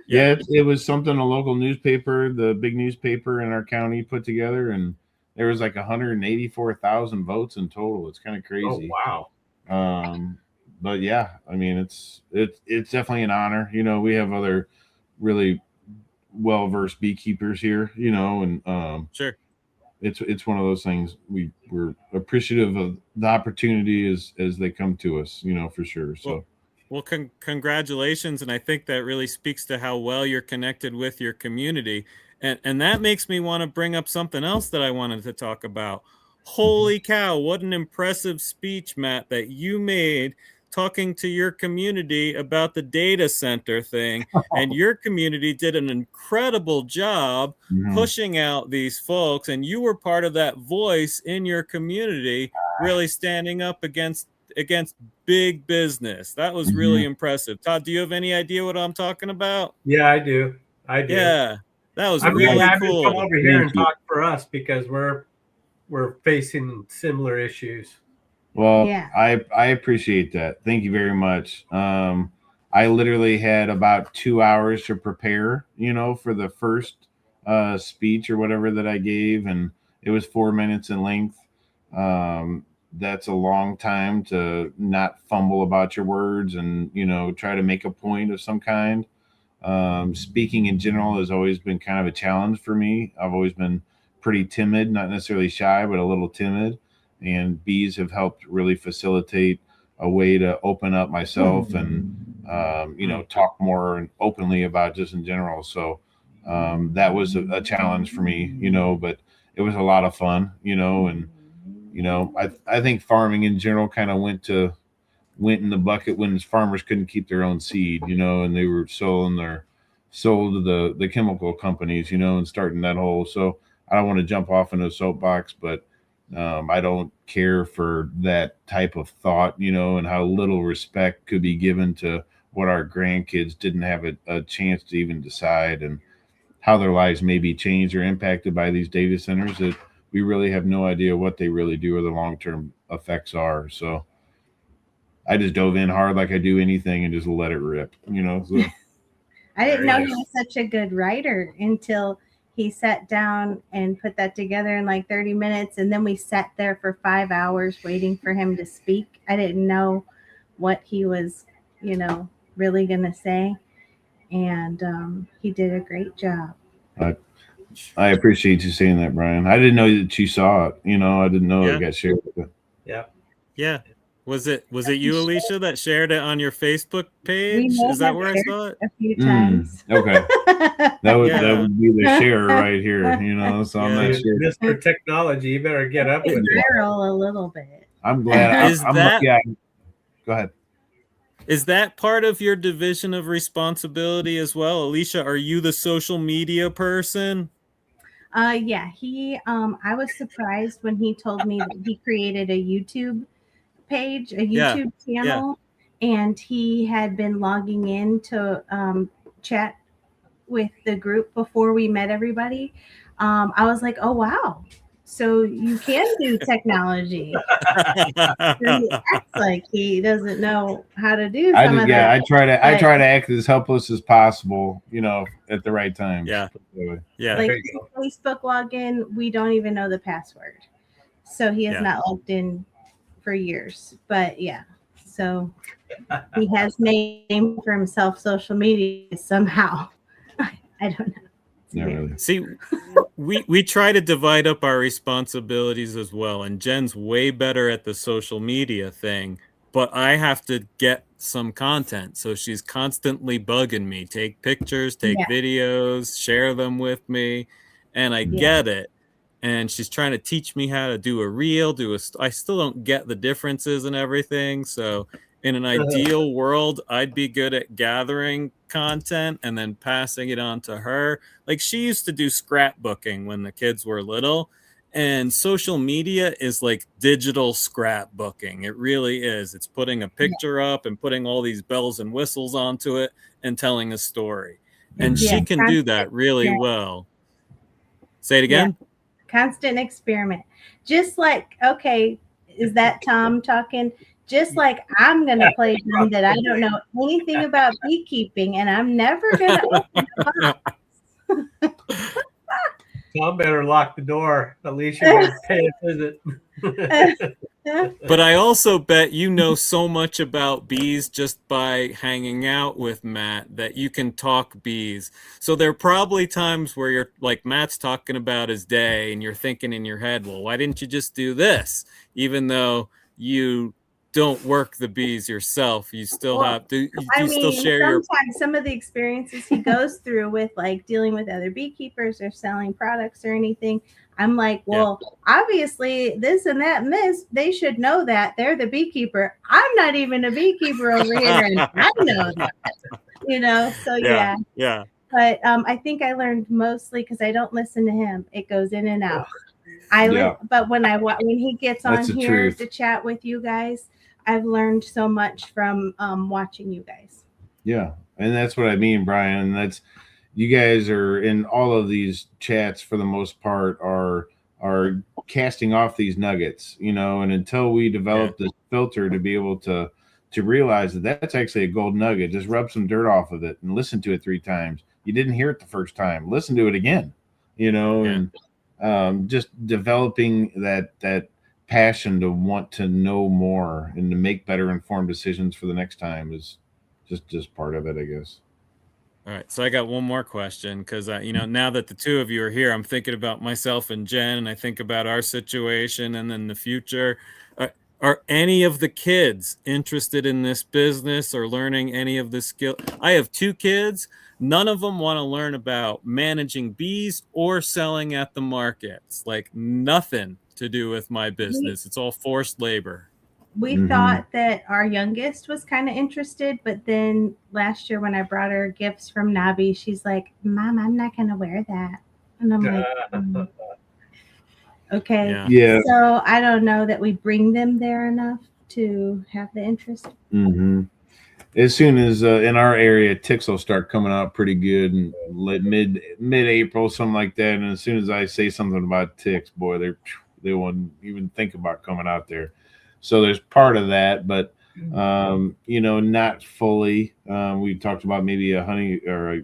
Yeah, it was something a local newspaper, the big newspaper in our county, put together, and there was like 184,000 votes in total. It's kind of crazy. Oh, wow. But yeah, I mean, it's definitely an honor. We have other really well-versed beekeepers here, and sure, it's one of those things. We're appreciative of the opportunity as they come to us, for sure. So. Well, congratulations, and I think that really speaks to how well you're connected with your community, and that makes me want to bring up something else that I wanted to talk about. Holy cow, what an impressive speech, Matt, that you made talking to your community about the data center thing. And your community did an incredible job pushing out these folks. And you were part of that voice in your community, really standing up against big business. That was really impressive. Todd, do you have any idea what I'm talking about? Yeah, I do. Yeah, that was I'm really happy cool. to come over here and talk for us, because we're facing similar issues. Well, yeah. I appreciate that. Thank you very much. I literally had about 2 hours to prepare, for the first speech or whatever that I gave, and it was 4 minutes in length. That's a long time to not fumble about your words and, try to make a point of some kind. Speaking in general has always been kind of a challenge for me. I've always been pretty timid, not necessarily shy, but a little timid. And bees have helped really facilitate a way to open up myself and, talk more and openly about just in general. So that was a challenge for me, but it was a lot of fun, and I think farming in general kind of went in the bucket when farmers couldn't keep their own seed, and they were sold to the chemical companies, and starting that whole. So I don't want to jump off into a soapbox, but I don't care for that type of thought, and how little respect could be given to what our grandkids didn't have a chance to even decide, and how their lives may be changed or impacted by these data centers that we really have no idea what they really do or the long-term effects are. So I just dove in hard like I do anything and just let it rip, So. I didn't know he was such a good writer until he sat down and put that together in like 30 minutes. And then we sat there for 5 hours waiting for him to speak. I didn't know what he was, really going to say. And he did a great job. I appreciate you saying that, Brian. I didn't know that you saw it. I didn't know it got shared. Yeah. Was it you, Alicia, that shared it on your Facebook page? We Is that where I saw it? A few times. Okay. That would be the share right here, so I'm not sure. Mr. Technology, you better get up with it. Viral a little bit. I'm glad. Go ahead. Is that part of your division of responsibility as well? Alicia, are you the social media person? Yeah, I was surprised when he told me that he created a YouTube page, a YouTube channel, and he had been logging in to chat with the group before we met everybody. I was like, oh, wow. So you can do technology. He acts like he doesn't know how to do some of that. I try to act as helpless as possible, at the right time. Yeah. Like Facebook login, we don't even know the password. So he has not logged in for years. But so he has named for himself social media somehow. I don't know. Not really. See, we try to divide up our responsibilities as well, and Jen's way better at the social media thing, but I have to get some content, so she's constantly bugging me, take pictures, take videos, share them with me, and I get it. And she's trying to teach me how to do a reel, I still don't get the differences and everything. So in an ideal world, I'd be good at gathering content and then passing it on to her. Like, she used to do scrapbooking when the kids were little, and social media is like digital scrapbooking. It really is. It's putting a picture up and putting all these bells and whistles onto it and telling a story. And she can do that really well. Say it again. Constant experiment. Just like, okay, is that Tom talking? Just like I'm going to play dumb that I don't know anything about beekeeping, and I'm never going to open a box. Tom better lock the door. Alicia will pay a visit. But I also bet you know so much about bees just by hanging out with Matt that you can talk bees. So there are probably times where you're like, Matt's talking about his day and you're thinking in your head, well, why didn't you just do this? Even though you don't work the bees yourself, you still have to. Still share sometimes some of the experiences he goes through with like dealing with other beekeepers or selling products or anything. I'm like, well, obviously this and that miss, they should know that they're the beekeeper. I'm not even a beekeeper over here, and I know that. So yeah. But I think I learned mostly because I don't listen to him. It goes in and out. But when he gets on here to chat with you guys, I've learned so much from watching you guys. Yeah, and that's what I mean, Brian. And that's, you guys are in all of these chats for the most part are casting off these nuggets, and until we develop this filter to be able to realize that that's actually a gold nugget, just rub some dirt off of it and listen to it 3 times. You didn't hear it the first time, listen to it again, and just developing that passion to want to know more and to make better informed decisions for the next time is just part of it, I guess. All right, so I got one more question because now that the two of you are here, I'm thinking about myself and Jen, and I think about our situation and then the future. Are any of the kids interested in this business or learning any of the skill? I have 2 kids. None of them want to learn about managing bees or selling at the markets. Like, nothing. to do with my business. It's all forced labor. We thought that our youngest was kind of interested, but then last year when I brought her gifts from Nabi, she's like, Mom, I'm not going to wear that. And I'm like, okay. Yeah. So I don't know that we bring them there enough to have the interest. As soon as in our area, ticks will start coming out pretty good and mid-April, something like that. And as soon as I say something about ticks, boy, they won't even think about coming out there. So there's part of that, but not fully. We talked about maybe a honey or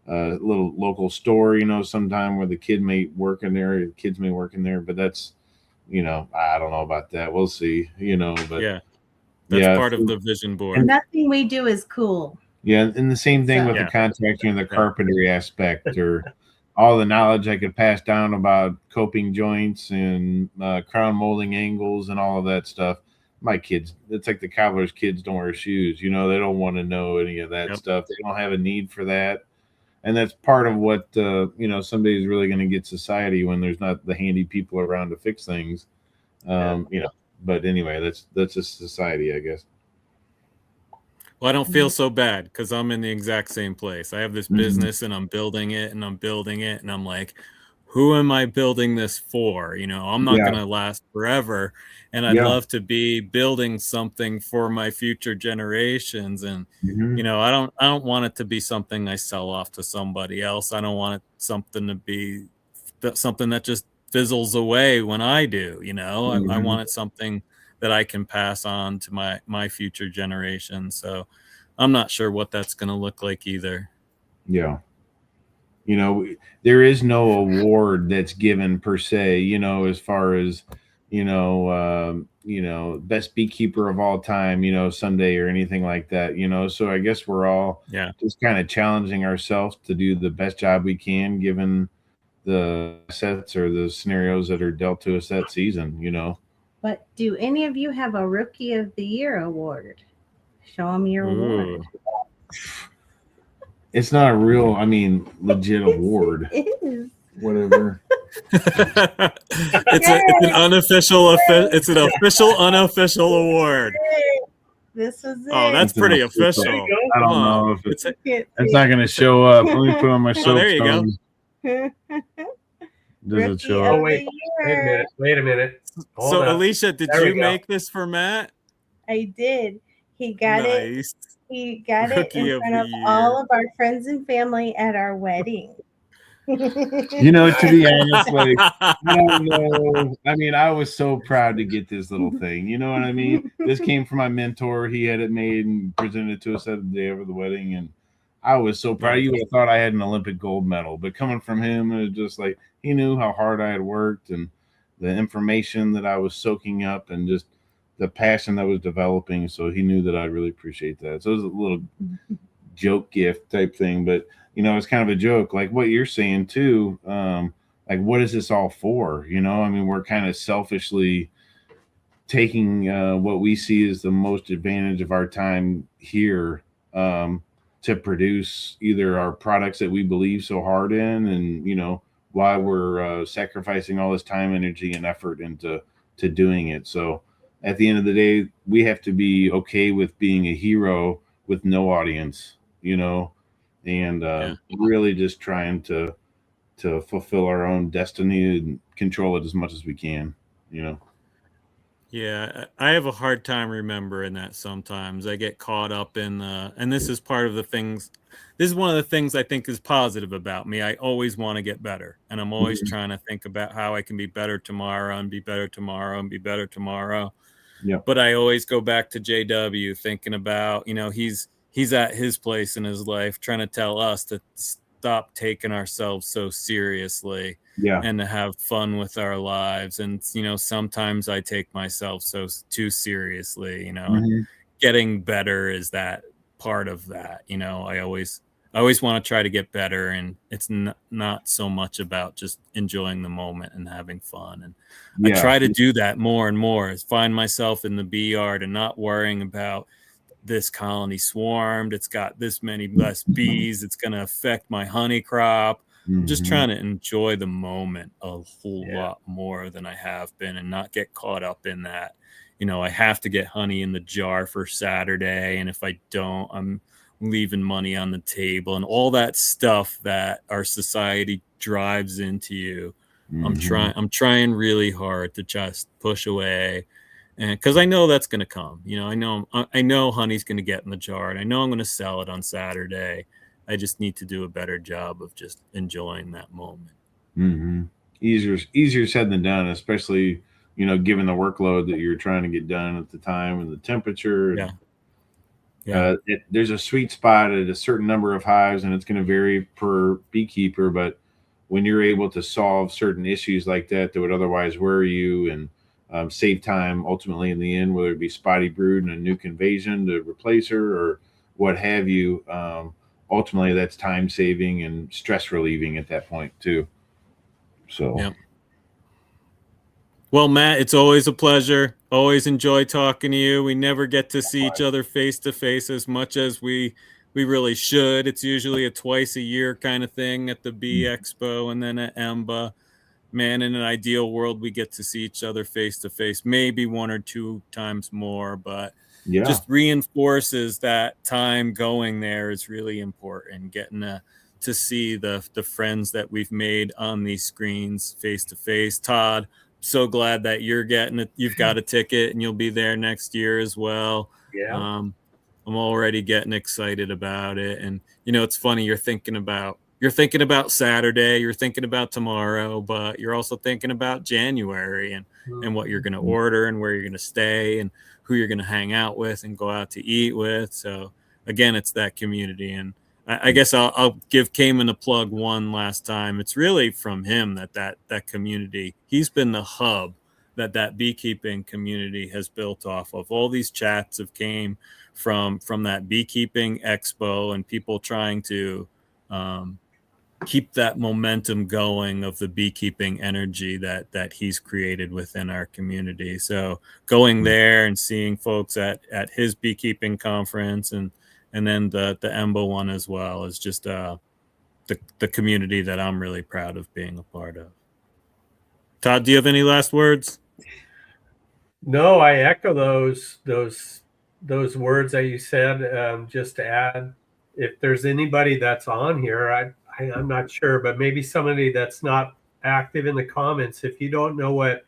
a little local store, sometime where the kids may work in there, but that's, I don't know about that. We'll see, but yeah, that's part of the vision board. Nothing we do is cool. Yeah. And the same thing with the contracting and the carpentry aspect, or all the knowledge I could pass down about coping joints and crown molding angles and all of that stuff. My kids, it's like the cobbler's kids don't wear shoes. They don't want to know any of that stuff. They don't have a need for that. And that's part of what, somebody's really going to get society when there's not the handy people around to fix things. But anyway, that's just society, I guess. Well, I don't feel so bad because I'm in the exact same place. I have this business and I'm building it and I'm like, who am I building this for? I'm not going to last forever. And I'd love to be building something for my future generations. And, I don't want it to be something I sell off to somebody else. I don't want it something to be something that just fizzles away when I do, I wanted something that I can pass on to my future generation. So I'm not sure what that's going to look like either. Yeah. There is no award that's given per se, as far as, best beekeeper of all time, Sunday or anything like that, so I guess we're all just kind of challenging ourselves to do the best job we can, given the sets or the scenarios that are dealt to us that season, But do any of you have a Rookie of the Year award? Show them your award. It's not a real, legit award. It is. Whatever. It's an unofficial. It's an official unofficial award. This was it. Oh, that's pretty official. I don't know if it's not going to show up. Let me put on my soapstone. There you go. Does it show up? Oh, wait a minute. So, Alicia, did you make this for Matt? I did. He got it. He got it in front of all of our friends and family at our wedding. To be honest, like, I don't know. I was so proud to get this little thing. You know what I mean? This came from my mentor. He had it made and presented it to us at the day of the wedding, and I was so proud. You would have thought I had an Olympic gold medal, but coming from him, it was just like he knew how hard I had worked and the information that I was soaking up and just the passion that was developing. So he knew that I really appreciate that. So it was a little joke gift type thing, but it's kind of a joke, like what you're saying too. Like, what is this all for? We're kind of selfishly taking what we see as the most advantage of our time here to produce either our products that we believe so hard in, and why we're sacrificing all this time, energy, and effort into doing it. So at the end of the day, we have to be okay with being a hero with no audience, and really just trying to fulfill our own destiny and control it as much as we can, Yeah, I have a hard time remembering that sometimes. I get caught up in and this is part of the things. This is one of the things I think is positive about me. I always want to get better, and I'm always trying to think about how I can be better tomorrow and be better tomorrow and be better tomorrow. Yeah. But I always go back to JW, thinking about, he's at his place in his life, trying to tell us to stop taking ourselves so seriously. Yeah. And to have fun with our lives. And, sometimes I take myself too seriously, getting better is that part of that. I always want to try to get better, and it's not so much about just enjoying the moment and having fun. And I try to do that more and more, is find myself in the bee yard and not worrying about this colony swarmed. It's got this many less bees. It's going to affect my honey crop. I'm just Mhm. trying to enjoy the moment a whole Yeah. lot more than I have been, and not get caught up in that. I have to get honey in the jar for Saturday, and if I don't, I'm leaving money on the table, and all that stuff that our society drives into you. Mhm. I'm trying really hard to just push away, and because I know that's going to come. I know honey's going to get in the jar, and I know I'm going to sell it on Saturday. I just need to do a better job of just enjoying that moment. Mhm. Easier said than done, especially given the workload that you're trying to get done at the time and the temperature. Yeah. Yeah. There's a sweet spot at a certain number of hives, and it's going to vary per beekeeper. But when you're able to solve certain issues like that would otherwise worry you, and save time ultimately in the end, whether it be spotty brood and a nuke invasion to replace her or what have you, ultimately that's time saving and stress relieving at that point too. So Yeah. Well, Matt, it's always a pleasure. Always enjoy talking to you. We never get to see each other face to face as much as we really should. It's usually a twice a year kind of thing at the Bee Expo and then at EMBA. Man, in an ideal world, we get to see each other face to face, maybe one or two times more, but yeah, just reinforces that time going there is really important. Getting to see the friends that we've made on these screens face to face. Todd, so glad that you've got a ticket and you'll be there next year as well. Yeah. I'm already getting excited about it. And it's funny, you're thinking about Saturday, you're thinking about tomorrow, but you're also thinking about January and what you're going to order and where you're going to stay and who you're going to hang out with and go out to eat with. So again, it's that community. And I guess I'll give Cayman a plug one last time. It's really from him that community. He's been the hub that beekeeping community has built off of. All these chats have came from that beekeeping expo and people trying to keep that momentum going of the beekeeping energy that he's created within our community. So going there and seeing folks at his beekeeping conference and then the EMBA one as well is just the community that I'm really proud of being a part of. Todd, do you have any last words? No, I echo those words that you said. Just to add, if there's anybody that's on here, I'm not sure, but maybe somebody that's not active in the comments. If you don't know what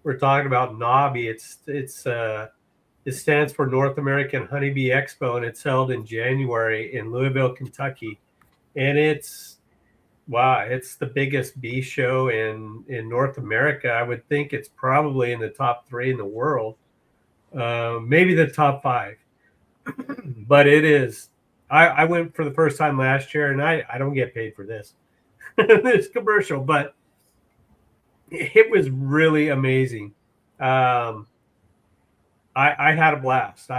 we're talking about, NABI, it stands for North American Honeybee Expo, and it's held in January in Louisville, Kentucky, and it's the biggest bee show in North America. I would think it's probably in the top 3 in the world, maybe the top 5. But it is. I went for the first time last year, and I don't get paid for this. This commercial, but it was really amazing. I had a blast.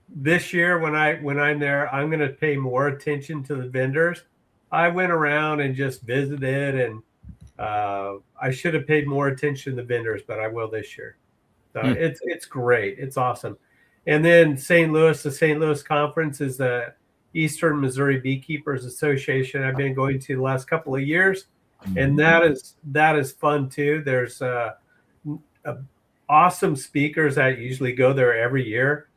This year when I'm there, I'm going to pay more attention to the vendors. I went around and just visited, and I should have paid more attention to the vendors, but I will this year. So it's great. It's awesome. And then St. Louis, the St. Louis conference is the Eastern Missouri Beekeepers Association. I've been going to the last couple of years, and that is fun too. There's awesome speakers that usually go there every year.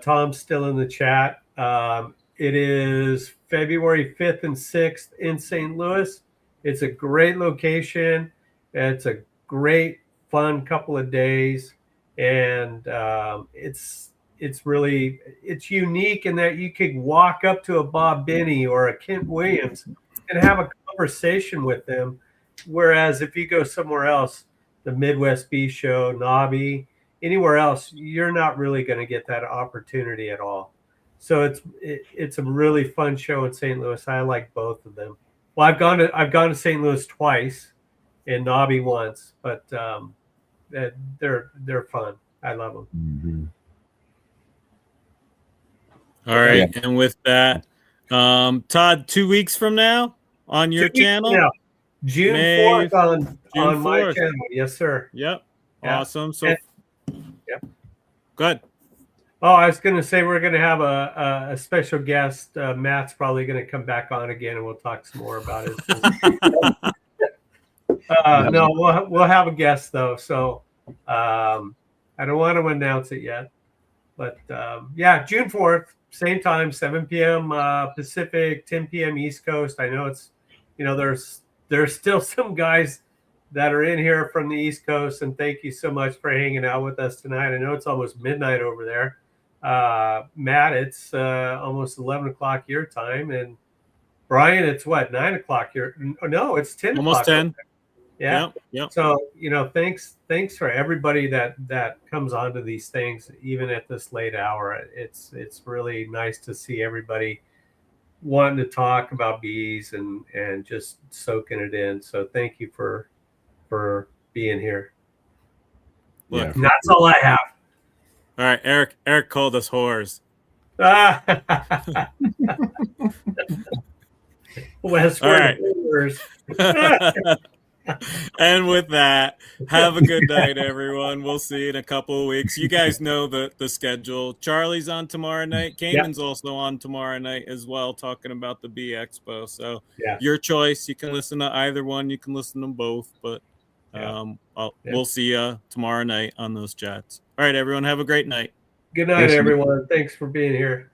Tom's still in the chat. It is February 5th and 6th in St. Louis. It's a great location. It's a great, fun couple of days. And it's unique in that you could walk up to a Bob Binney or a Kent Williams and have a conversation with them. Whereas if you go somewhere else, the Midwest Bee Show, NABI, anywhere else, you're not really going to get that opportunity at all. So it's a really fun show in St. Louis. I like both of them. Well, I've gone to St. Louis twice and NABI once, but they're fun. I love them. Mm-hmm. All right, yeah. And with that, Todd, 2 weeks from now on your channel, June 4th on my channel. Yes, sir. Yep. Yeah. Awesome. So, yep. Good. Oh, I was going to say we're going to have a special guest. Matt's probably going to come back on again, and we'll talk some more about it. No, we'll have a guest though. So I don't want to announce it yet, but yeah, June 4th, same time, 7 p.m. Pacific, 10 p.m. East Coast. I know it's, there's still some guys that are in here from the East Coast, and thank you so much for hanging out with us tonight. I know it's almost midnight over there. Matt, it's almost 11 o'clock your time, and Brian, it's what, 9 o'clock your? No, it's 10 Almost o'clock. 10. Yeah. Yep. So, thanks for everybody that comes onto these things, even at this late hour. It's really nice to see everybody wanting to talk about bees and just soaking it in. So thank you for being here. Look, and that's all I have. All right, Eric called us whores. Westward Bees. And with that, have a good night, everyone. We'll see you in a couple of weeks. You guys know the schedule. Charlie's on tomorrow night. Cayman's also on tomorrow night as well, talking about the Bee Expo. So your choice. You can listen to either one. You can listen to them both. But we'll see you tomorrow night on those chats. All right, everyone. Have a great night. Good night, everyone. Thanks for being here.